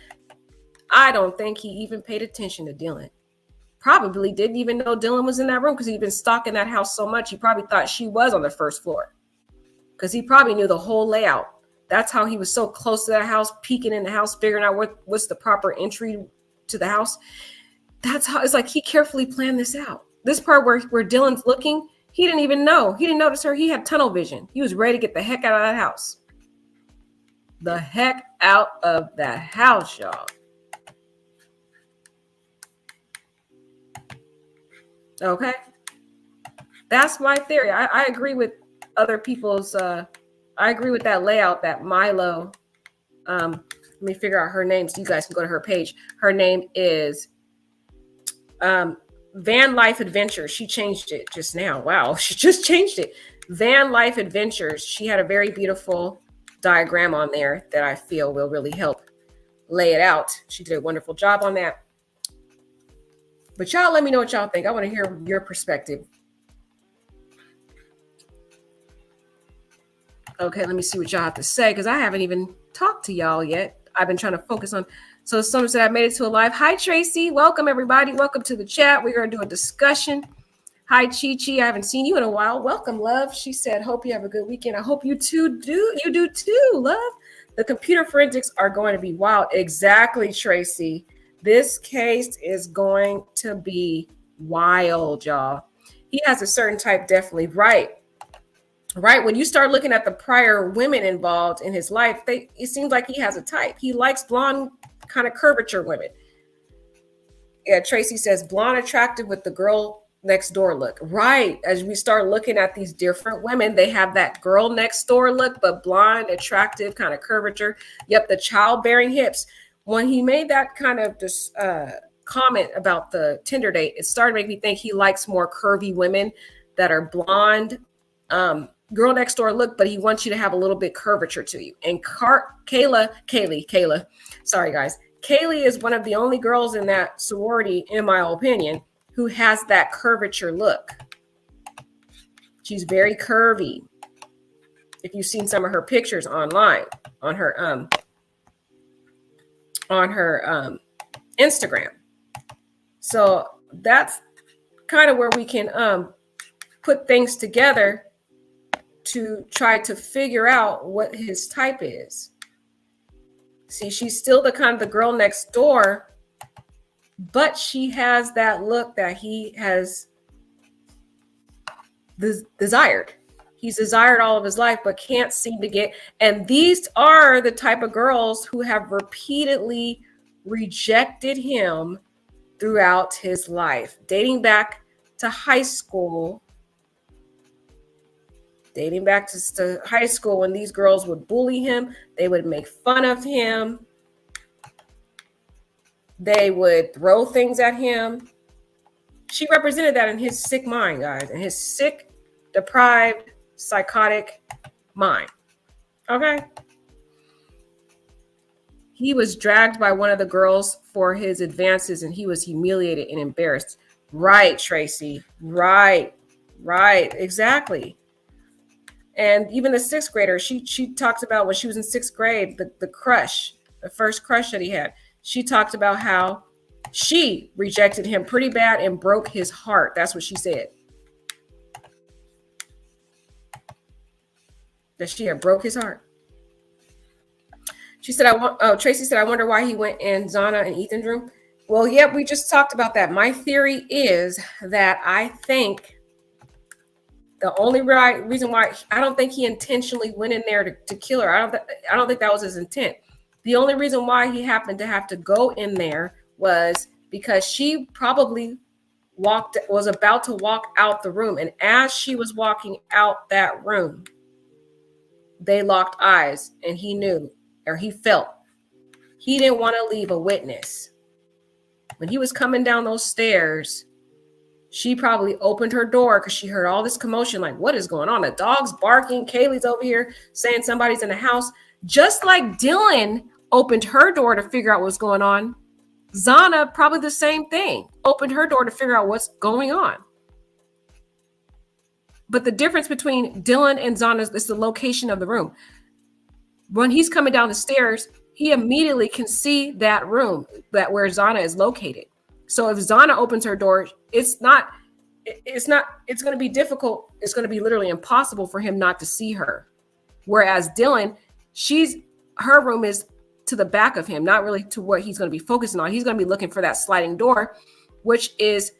I don't think he even paid attention to Dylan. Probably didn't even know Dylan was in that room because he'd been stalking that house so much. He probably thought she was on the first floor because he probably knew the whole layout. That's how he was so close to that house, peeking in the house, figuring out what's the proper entry to the house. That's how it's like he carefully planned this out. This part where Dylan's looking, he didn't even know. He didn't notice her. He had tunnel vision. He was ready to get the heck out of that house. The heck out of that house, y'all. Okay. That's my theory. I agree with other people's, I agree with that layout that Milo, let me figure out her name so you guys can go to her page. Her name is Van Life Adventures. She changed it just now. Wow, she just changed it. Van Life Adventures. She had a very beautiful diagram on there that I feel will really help lay it out. She did a wonderful job on that. But y'all let me know what y'all think. I want to hear your perspective. Okay, let me see what y'all have to say because I haven't even talked to y'all yet. I've been trying to focus on. So someone said I made it to a live. Hi, Tracy. Welcome, everybody. Welcome to the chat. We're going to do a discussion. Hi, Chi Chi. I haven't seen you in a while. Welcome, love. She said, hope you have a good weekend. I hope you too do. You do too, love. The computer forensics are going to be wild. Exactly, Tracy. This case is going to be wild, y'all. He has a certain type, definitely. Right. When you start looking at the prior women involved in his life, it seems like he has a type. He likes blonde, kind of curvature women. Yeah, Tracy says blonde attractive with the girl next door look. Right. As we start looking at these different women, they have that girl next door look, but blonde, attractive, kind of curvature. Yep, the childbearing hips. When he made that kind of comment about the Tinder date, it started to make me think he likes more curvy women that are blonde, girl next door look, but he wants you to have a little bit curvature to you. And Kaylee, sorry guys. Kaylee is one of the only girls in that sorority, in my opinion, who has that curvature look. She's very curvy. If you've seen some of her pictures online on her Instagram. So that's kind of where we can put things together to try to figure out what his type is. See, she's still the kind of the girl next door, but she has that look that he has desired. He's desired all of his life, but can't seem to get. And these are the type of girls who have repeatedly rejected him throughout his life, dating back to high school. Dating back to high school when these girls would bully him, they would make fun of him. They would throw things at him. She represented that in his sick mind, guys, in his sick, deprived, psychotic mind. Okay? He was dragged by one of the girls for his advances and he was humiliated and embarrassed. Right, Tracy. Right. Exactly. And even the sixth grader, she talked about when she was in sixth grade, the crush, the first crush that he had. She talked about how she rejected him pretty bad and broke his heart. That's what she said. That she had broke his heart. She said, Tracy said, I wonder why he went in Zana and Ethan's room. Well, yeah, we just talked about that. My theory is that I think the only reason why I don't think he intentionally went in there to kill her. I don't think that was his intent. The only reason why he happened to have to go in there was because she probably was about to walk out the room. And as she was walking out that room, they locked eyes and he knew, or he felt, he didn't want to leave a witness. When he was coming down those stairs, she probably opened her door because she heard all this commotion. Like, what is going on? The dog's barking. Kaylee's over here saying somebody's in the house. Just like Dylan opened her door to figure out what's going on, Zana, probably the same thing, opened her door to figure out what's going on. But the difference between Dylan and Zana is the location of the room. When he's coming down the stairs, he immediately can see that room, that where Zana is located. So if Zana opens her door, it's going to be difficult. It's going to be literally impossible for him not to see her. Whereas Dylan, her room is to the back of him, not really to what he's going to be focusing on. He's going to be looking for that sliding door, which is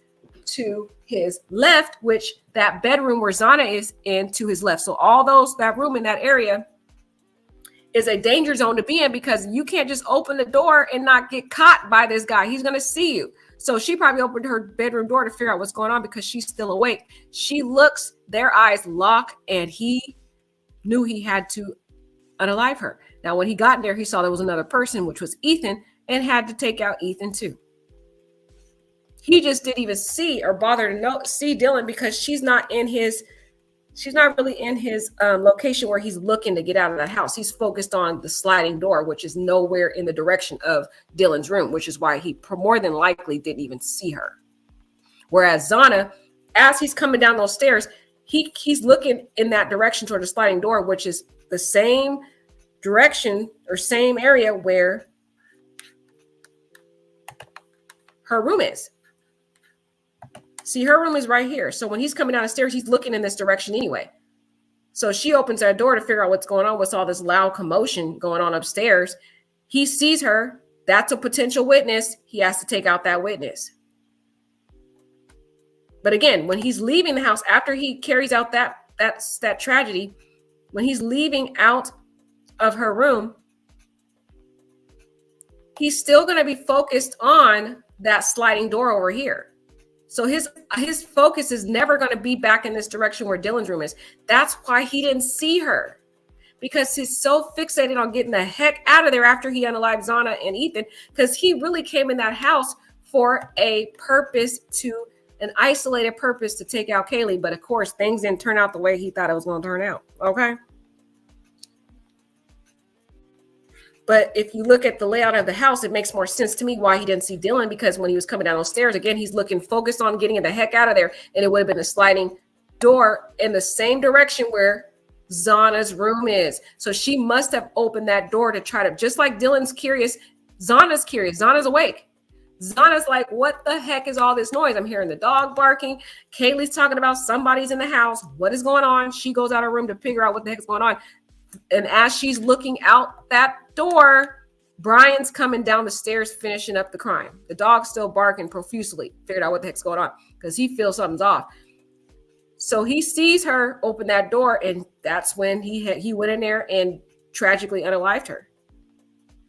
to his left, which that bedroom where Zana is in to his left. So that room in that area is a danger zone to be in, because you can't just open the door and not get caught by this guy. He's going to see you. So she probably opened her bedroom door to figure out what's going on because she's still awake. She looks, their eyes lock, and he knew he had to unalive her. Now, when he got in there, he saw there was another person, which was Ethan, and had to take out Ethan too. He just didn't even see or bother to see Dylan because she's not really in his location where he's looking to get out of the house. He's focused on the sliding door, which is nowhere in the direction of Dylan's room, which is why he more than likely didn't even see her. Whereas Zana, as he's coming down those stairs, he's looking in that direction toward the sliding door, which is the same direction or same area where her room is. See, her room is right here. So when he's coming down the stairs, he's looking in this direction anyway. So she opens that door to figure out what's going on. What's all this loud commotion going on upstairs? He sees her. That's a potential witness. He has to take out that witness. But again, when he's leaving the house, after he carries out that tragedy, when he's leaving out of her room, he's still going to be focused on that sliding door over here. So his focus is never going to be back in this direction where Dylan's room is. That's why he didn't see her, because he's so fixated on getting the heck out of there after he unalived Zana and Ethan, because he really came in that house for an isolated purpose to take out Kaylee. But of course, things didn't turn out the way he thought it was going to turn out. Okay. But if you look at the layout of the house, it makes more sense to me why he didn't see Dylan, because when he was coming down those stairs, again, he's looking focused on getting the heck out of there. And it would have been a sliding door in the same direction where Zana's room is. So she must have opened that door to try to, just like Dylan's curious, Zana's curious. Zana's awake. Zana's like, what the heck is all this noise? I'm hearing the dog barking. Kaylee's talking about somebody's in the house. What is going on? She goes out of her room to figure out what the heck is going on. And as she's looking out that door, Bryan's coming down the stairs, finishing up the crime. The dog's still barking profusely. Figured out what the heck's going on because he feels something's off. So he sees her open that door, and that's when he went in there and tragically unalived her.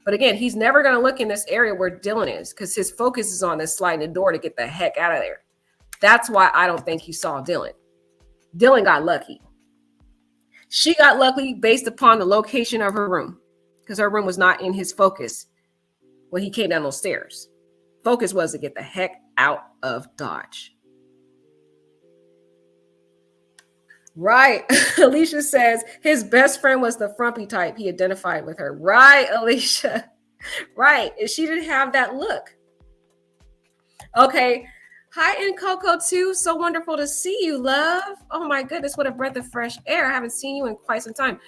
But again, he's never going to look in this area where Dylan is, because his focus is on this sliding the door to get the heck out of there. That's why I don't think he saw Dylan. Dylan got lucky. She got lucky based upon the location of her room, because her room was not in his focus when he came down those stairs. Focus was to get the heck out of Dodge. Right. Alicia says his best friend was the frumpy type. He identified with her. Right, Alicia. Right. And she didn't have that look. Okay. Hi, and Coco too. So wonderful to see you, love. Oh my goodness, what a breath of fresh air. I haven't seen you in quite some time.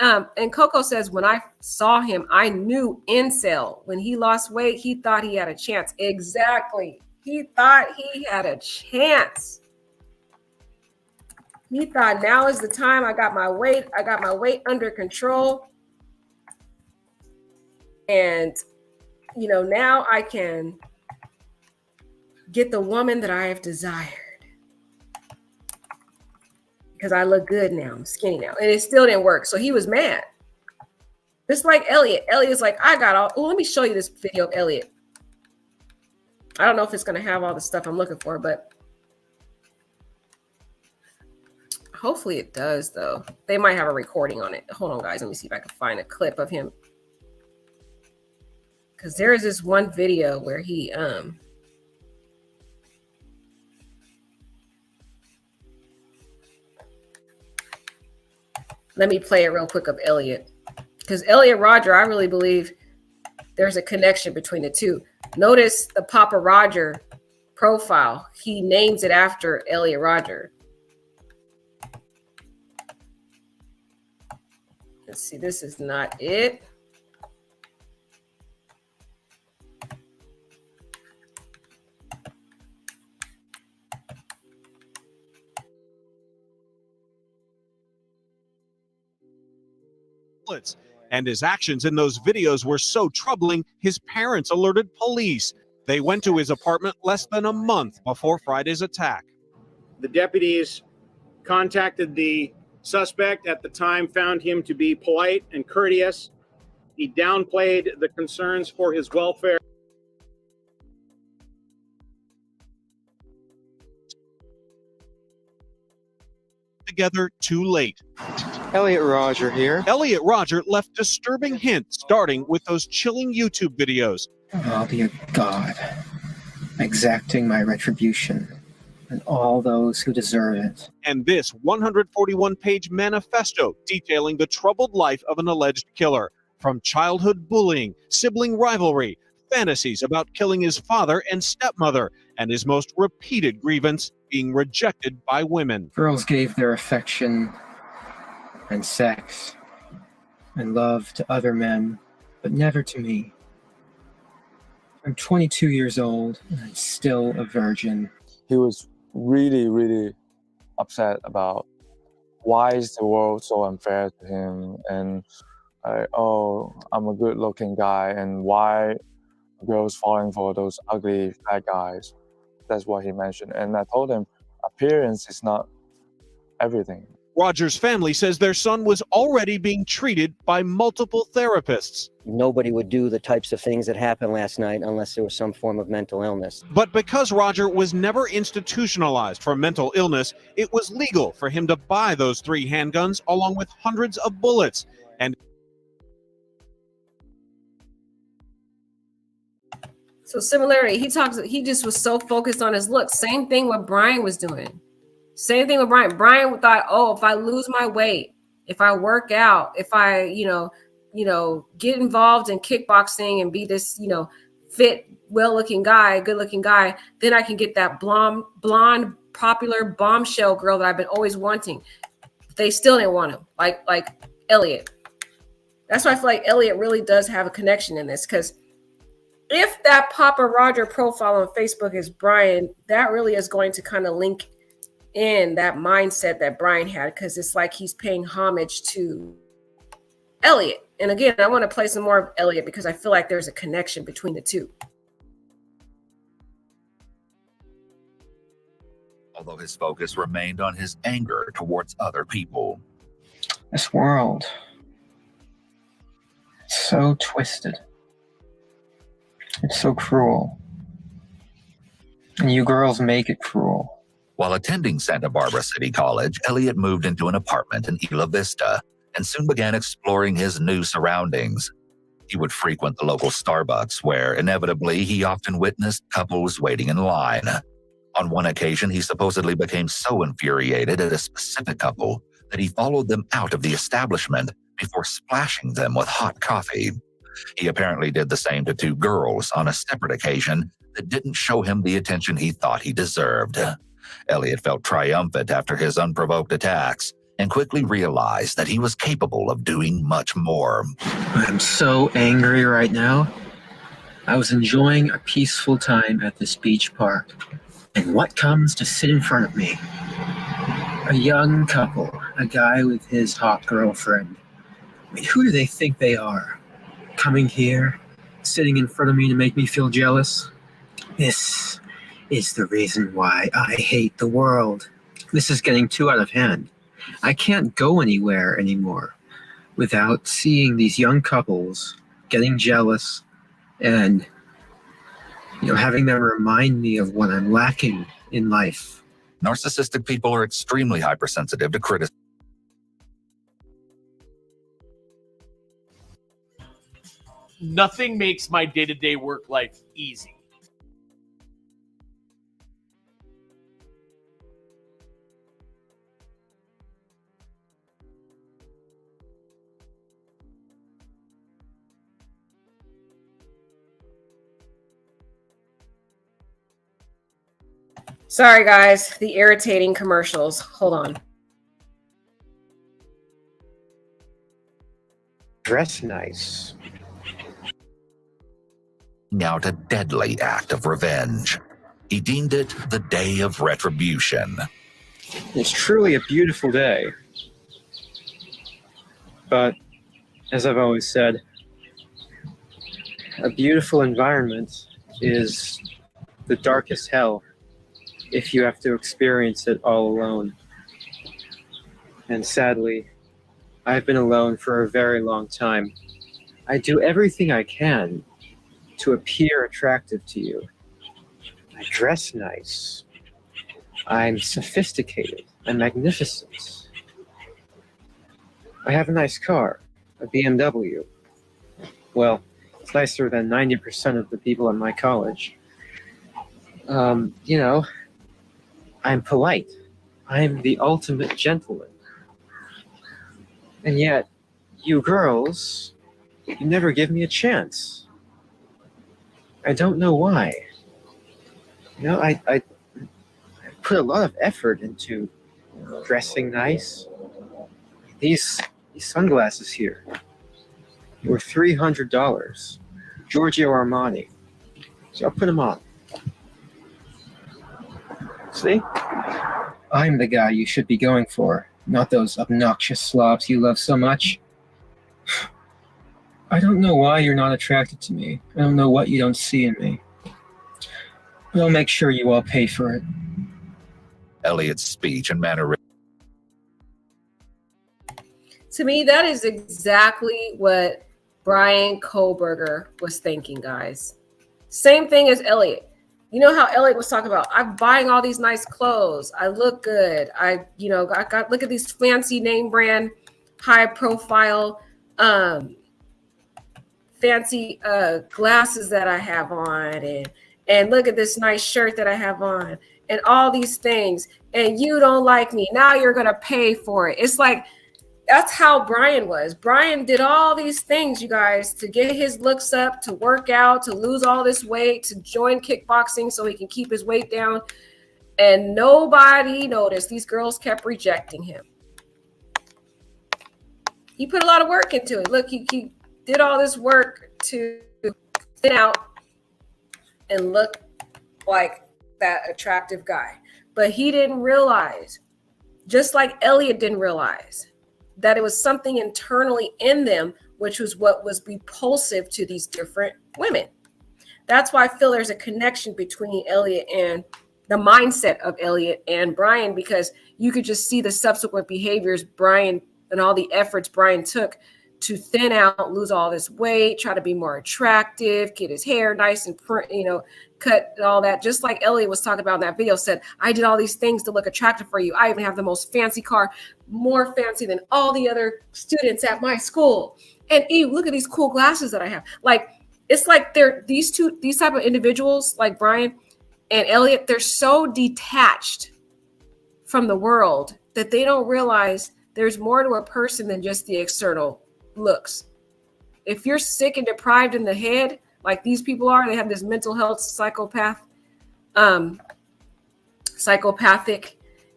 And Coco says, when I saw him, I knew incel. When he lost weight, he thought he had a chance. Exactly. He thought he had a chance. He thought, now is the time. I got my weight under control. And, now I can get the woman that I have desired. Because I look good now. I'm skinny now. And it still didn't work. So he was mad. Just like Elliot. Elliot's like, I got all. Oh, let me show you this video of Elliot. I don't know if it's going to have all the stuff I'm looking for, but hopefully it does, though. They might have a recording on it. Hold on, guys. Let me see if I can find a clip of him. Because there is this one video where he let me play it real quick of Elliot. Because Elliot Roger, I really believe there's a connection between the two. Notice the Papa Roger profile. He names it after Elliot Roger. Let's see, this is not it. And his actions in those videos were so troubling, his parents alerted police. They went to his apartment less than a month before Friday's attack. The deputies contacted the suspect at the time, found him to be polite and courteous. He downplayed the concerns for his welfare. Together too late. Elliot Roger here. Elliot Roger left disturbing hints, starting with those chilling YouTube videos. I'll be a god, exacting my retribution, and all those who deserve it. And this 141-page manifesto detailing the troubled life of an alleged killer, from childhood bullying, sibling rivalry, fantasies about killing his father and stepmother, and his most repeated grievance, being rejected by women. Girls gave their affection and sex and love to other men, but never to me. I'm 22 years old and I'm still a virgin. He was really upset about why is the world so unfair to him, and oh, I'm a good looking guy, and why girls falling for those ugly fat guys. That's what he mentioned. And I told him appearance is not everything. Roger's family says their son was already being treated by multiple therapists. Nobody would do the types of things that happened last night unless there was some form of mental illness. But because Roger was never institutionalized for mental illness, it was legal for him to buy those 3 handguns along with hundreds of bullets. And So similarity, he just was so focused on his looks. Same thing what Bryan was doing. Same thing with Bryan. Bryan thought, oh, if I lose my weight, if I work out, if I, get involved in kickboxing and be this, fit, well-looking guy, good-looking guy, then I can get that blonde, popular bombshell girl that I've been always wanting. They still didn't want him, like Elliot. That's why I feel like Elliot really does have a connection in this, because if that Papa Roger profile on Facebook is Bryan, that really is going to kind of link in that mindset that Bryan had, because it's like he's paying homage to Elliot. And again, I want to play some more of Elliot because I feel like there's a connection between the two. Although his focus remained on his anger towards other people. This world, it's so twisted. It's so cruel. And you girls make it cruel. While attending Santa Barbara City College, Elliot moved into an apartment in Isla Vista and soon began exploring his new surroundings. He would frequent the local Starbucks, where inevitably he often witnessed couples waiting in line. On one occasion, he supposedly became so infuriated at a specific couple that he followed them out of the establishment before splashing them with hot coffee. He apparently did the same to 2 girls on a separate occasion that didn't show him the attention he thought he deserved. Elliot felt triumphant after his unprovoked attacks and quickly realized that he was capable of doing much more. I'm so angry right now. I was enjoying a peaceful time at this beach park, and what comes to sit in front of me? A young couple, a guy with his hot girlfriend. I mean, who do they think they are? Coming here, sitting in front of me to make me feel jealous? This is the reason why I hate the world. This is getting too out of hand. I can't go anywhere anymore without seeing these young couples getting jealous and, having them remind me of what I'm lacking in life. Narcissistic people are extremely hypersensitive to criticism. Nothing makes my day-to-day work life easy. Sorry, guys, the irritating commercials. Hold on. dress nice. Out a deadly act of revenge. He deemed it the day of retribution. It's truly a beautiful day. But, as I've always said, a beautiful environment is the darkest hell if you have to experience it all alone. And sadly, I've been alone for a very long time. I do everything I can to appear attractive to you. I dress nice. I'm sophisticated. I'm magnificent. I have a nice car, a BMW. Well, it's nicer than 90% of the people in my college. You know, I'm polite. I'm the ultimate gentleman. And yet, you girls, you never give me a chance. I don't know why. You know, I put a lot of effort into dressing nice. These sunglasses here were $300. Giorgio Armani. So I'll put them on. See? I'm the guy you should be going for, not those obnoxious slobs you love so much. I don't know why you're not attracted to me. I don't know what you don't see in me. But I'll make sure you all pay for it. Elliot's speech and manner. To me, that is exactly what Bryan Kohberger was thinking, guys. Same thing as Elliot. You know how Elliot was talking about, I'm buying all these nice clothes. I look good. I got look at these fancy name brand, high profile, fancy glasses that I have on, and look at this nice shirt that I have on, and all these things. And you don't like me. Now you're gonna pay for it. It's like, that's how Bryan was. Bryan did all these things, you guys, to get his looks up, to work out, to lose all this weight, to join kickboxing so he can keep his weight down. And nobody noticed. These girls kept rejecting him. He put a lot of work into it. Look, he did all this work to thin out and look like that attractive guy. But he didn't realize, just like Elliot didn't realize, that it was something internally in them, which was what was repulsive to these different women. That's why I feel there's a connection between Elliot and the mindset of Elliot and Bryan, because you could just see the subsequent behaviors Bryan and all the efforts Bryan took to thin out, lose all this weight, try to be more attractive, get his hair nice and, cut and all that. Just like Elliot was talking about in that video, said, I did all these things to look attractive for you. I even have the most fancy car, more fancy than all the other students at my school. And look at these cool glasses that I have. Like, it's like these type of individuals like Bryan and Elliot, they're so detached from the world that they don't realize there's more to a person than just the external looks. If you're sick and deprived in the head, like these people are, they have this mental health psychopathic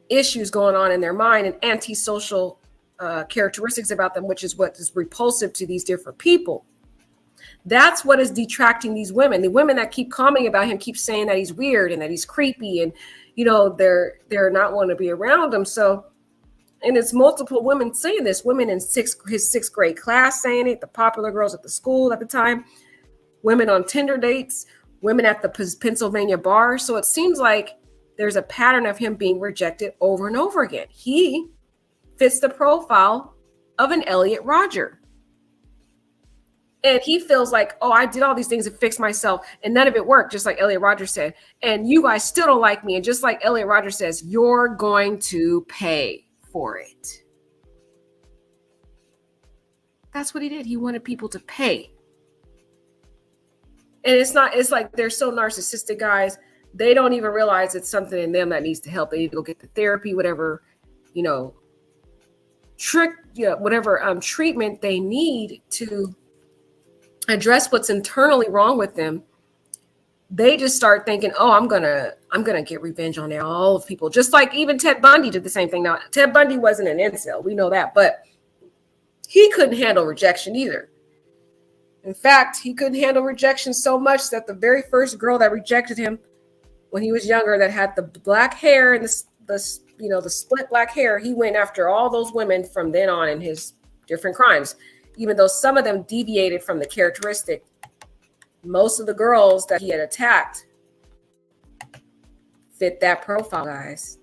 issues going on in their mind and antisocial characteristics about them, which is what is repulsive to these different people. That's what is detracting these women. The women that keep commenting about him keep saying that he's weird and that he's creepy, and they're not wanting to be around him. So, and it's multiple women saying this. Women in his sixth grade class saying it. The popular girls at the school at the time. Women on Tinder dates. Women at the Pennsylvania bar. So it seems like there's a pattern of him being rejected over and over again. He fits the profile of an Elliot Rodger. And he feels like, oh, I did all these things to fix myself and none of it worked, just like Elliot Rodger said. And you guys still don't like me. And just like Elliot Rodger says, you're going to pay for it. That's what he did. He wanted people to pay. And it's like they're so narcissistic, guys. They don't even realize it's something in them that needs to help. They need to go get the therapy, whatever, whatever treatment they need to address what's internally wrong with them. They just start thinking, oh, I'm gonna get revenge on all of people. Just like even Ted Bundy did the same thing. Now, Ted Bundy wasn't an incel, we know that, but he couldn't handle rejection either. In fact, he couldn't handle rejection so much that the very first girl that rejected him when he was younger, that had the black hair and the split black hair, he went after all those women from then on in his different crimes. Even though some of them deviated from the characteristic, most of the girls that he had attacked fit that profile, guys.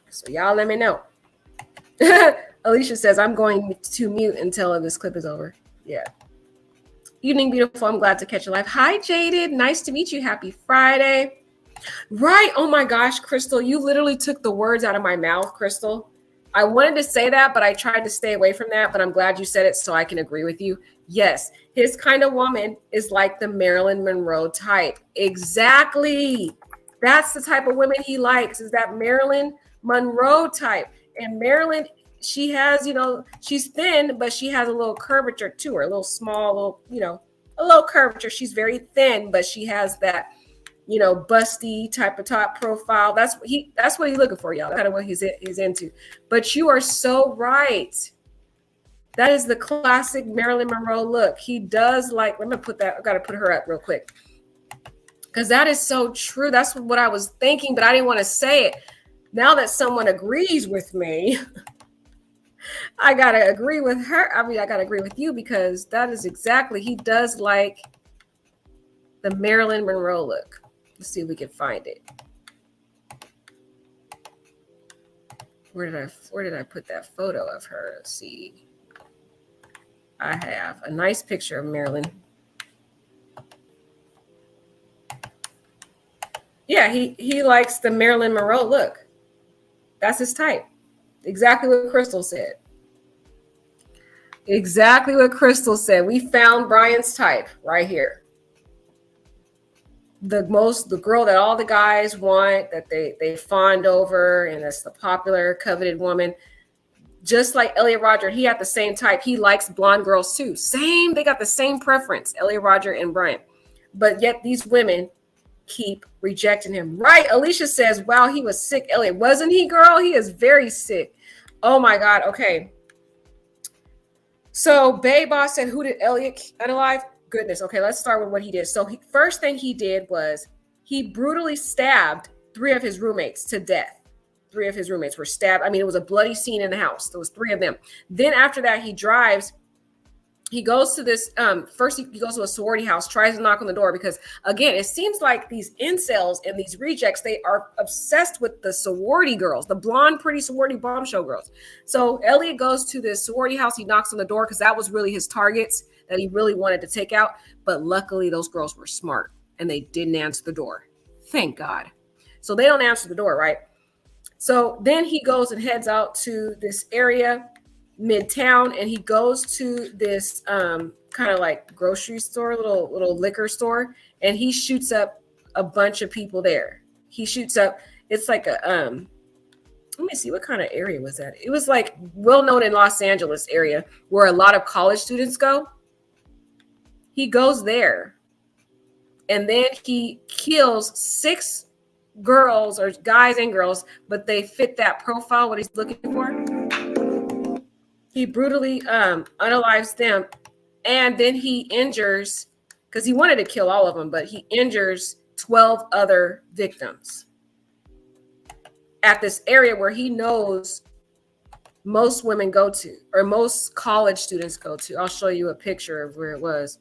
So y'all let me know. Alicia says, I'm going to mute until this clip is over. Yeah. Evening, beautiful. I'm glad to catch you live. Hi, Jaded. Nice to meet you. Happy Friday. Right. Oh my gosh, Crystal, you literally took the words out of my mouth, Crystal. I wanted to say that, but I tried to stay away from that. But I'm glad you said it so I can agree with you. Yes, his kind of woman is like the Marilyn Monroe type. Exactly. That's the type of women he likes, is that Marilyn Monroe type. And Marilyn, she has, she's thin, but she has a little curvature to her, a little small, a little curvature. She's very thin, but she has that, busty type of top profile. That's what he's looking for, y'all. That's kind of what he's into. But you are so right. That is the classic Marilyn Monroe look. He does like, let me put that, I've got to put her up real quick. Because that is so true. That's what I was thinking, but I didn't want to say it. Now that someone agrees with me, I got to agree with her. I mean, I got to agree with you, because that is exactly, he does like the Marilyn Monroe look. Let's see if we can find it. Where did I put that photo of her? Let's see. I have a nice picture of Marilyn. Yeah, he likes the Marilyn Monroe look. That's his type. Exactly what Crystal said. Exactly what Crystal said. We found Bryan's type right here. The girl that all the guys want, that they fawned over, and that's the popular, coveted woman. Just like Elliot Rodger, he had the same type. He likes blonde girls too. Same, they got the same preference, Elliot Rodger and Bryan. But yet these women keep rejecting him. Right, Alicia says, wow, he was sick, Elliot. Wasn't he, girl? He is very sick. Oh my God, okay. So Bay Boss said, who did Elliot unalive? Goodness, okay, let's start with what he did. So first thing he did was he brutally stabbed 3 of his roommates to death. 3 of his roommates were stabbed. I mean, it was a bloody scene in the house. There was 3 of them. Then after that, he goes to this, first he goes to a sorority house, tries to knock on the door, because again, it seems like these incels and these rejects, they are obsessed with the sorority girls, the blonde, pretty sorority bombshell girls. So Elliot goes to this sorority house. He knocks on the door because that was really his targets that he really wanted to take out. But luckily those girls were smart and they didn't answer the door. Thank God. So they don't answer the door, right? So then he goes and heads out to this area midtown, and he goes to this kind of like grocery store, little liquor store, and he shoots up a bunch of people there. He shoots up, it's like a let me see, what kind of area was that? It was like well known in Los Angeles area where a lot of college students go. He goes there, and then he kills 6 girls, or guys and girls, but they fit that profile, what he's looking for. He brutally unalives them, and then he injures, because he wanted to kill all of them, but he injures 12 other victims at this area where he knows most women go to, or most college students go to. I'll show you a picture of where it was.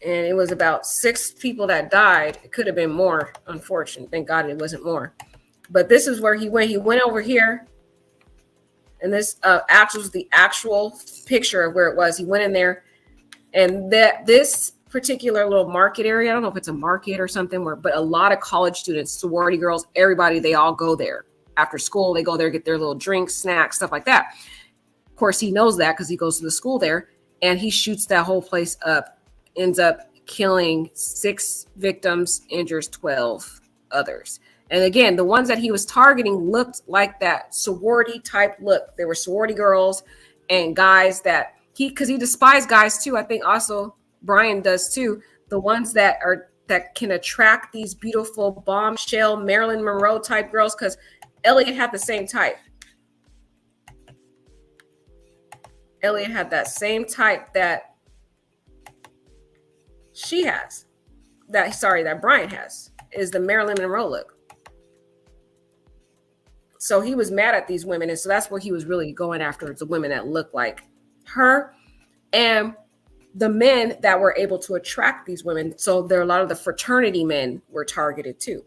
And it was about 6 people that died. It could have been more, unfortunately. Thank God it wasn't more. But this is where he went. He went over here. And this was the actual picture of where it was. He went in there. And this particular little market area, I don't know if it's a market or something, but a lot of college students, sorority girls, everybody, they all go there. After school, they go there, get their little drinks, snacks, stuff like that. Of course, he knows that because he goes to the school there. And he shoots that whole place up. Ends up killing 6 victims, injures 12 others. And again, the ones that he was targeting looked like that sorority type look. They were sorority girls and guys because he despised guys too. I think also Bryan does too. The ones that are that can attract these beautiful bombshell Marilyn Monroe type girls, because Elliot had the same type. Elliot had that same type that she has. That Bryan has, is the Marilyn Monroe look. So he was mad at these women, and so that's what he was really going after, the women that look like her and the men that were able to attract these women. So there are a lot of the fraternity men were targeted too.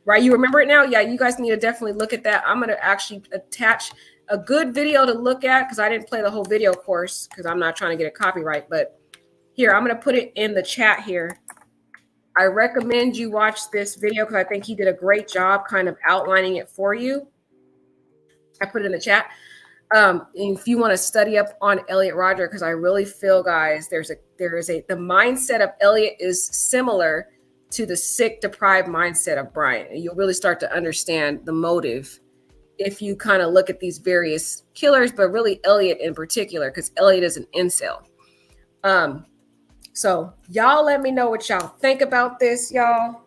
Right? You remember it now? Yeah, you guys need to definitely look at that. I'm going to actually attach a good video to look at, because I didn't play the whole video, of course, because I'm not trying to get a copyright. But here, I'm going to put it in the chat here. I recommend you watch this video because I think he did a great job kind of outlining it for you. I put it in the chat. If you want to study up on Elliot Rodger, because I really feel, guys, the mindset of Elliot is similar to the sick, deprived mindset of Bryan. And you'll really start to understand the motive if you kind of look at these various killers, but really Elliot in particular, because Elliot is an incel. So y'all let me know what y'all think about this, y'all.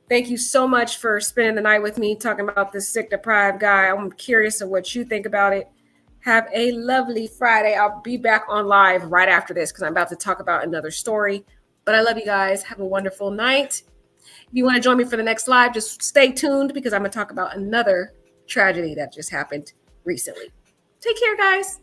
Thank you so much for spending the night with me talking about this sick, deprived guy. I'm curious of what you think about it. Have a lovely Friday. I'll be back on live right after this because I'm about to talk about another story. But I love you guys. Have a wonderful night. If you want to join me for the next live, just stay tuned because I'm going to talk about another tragedy that just happened recently. Take care, guys.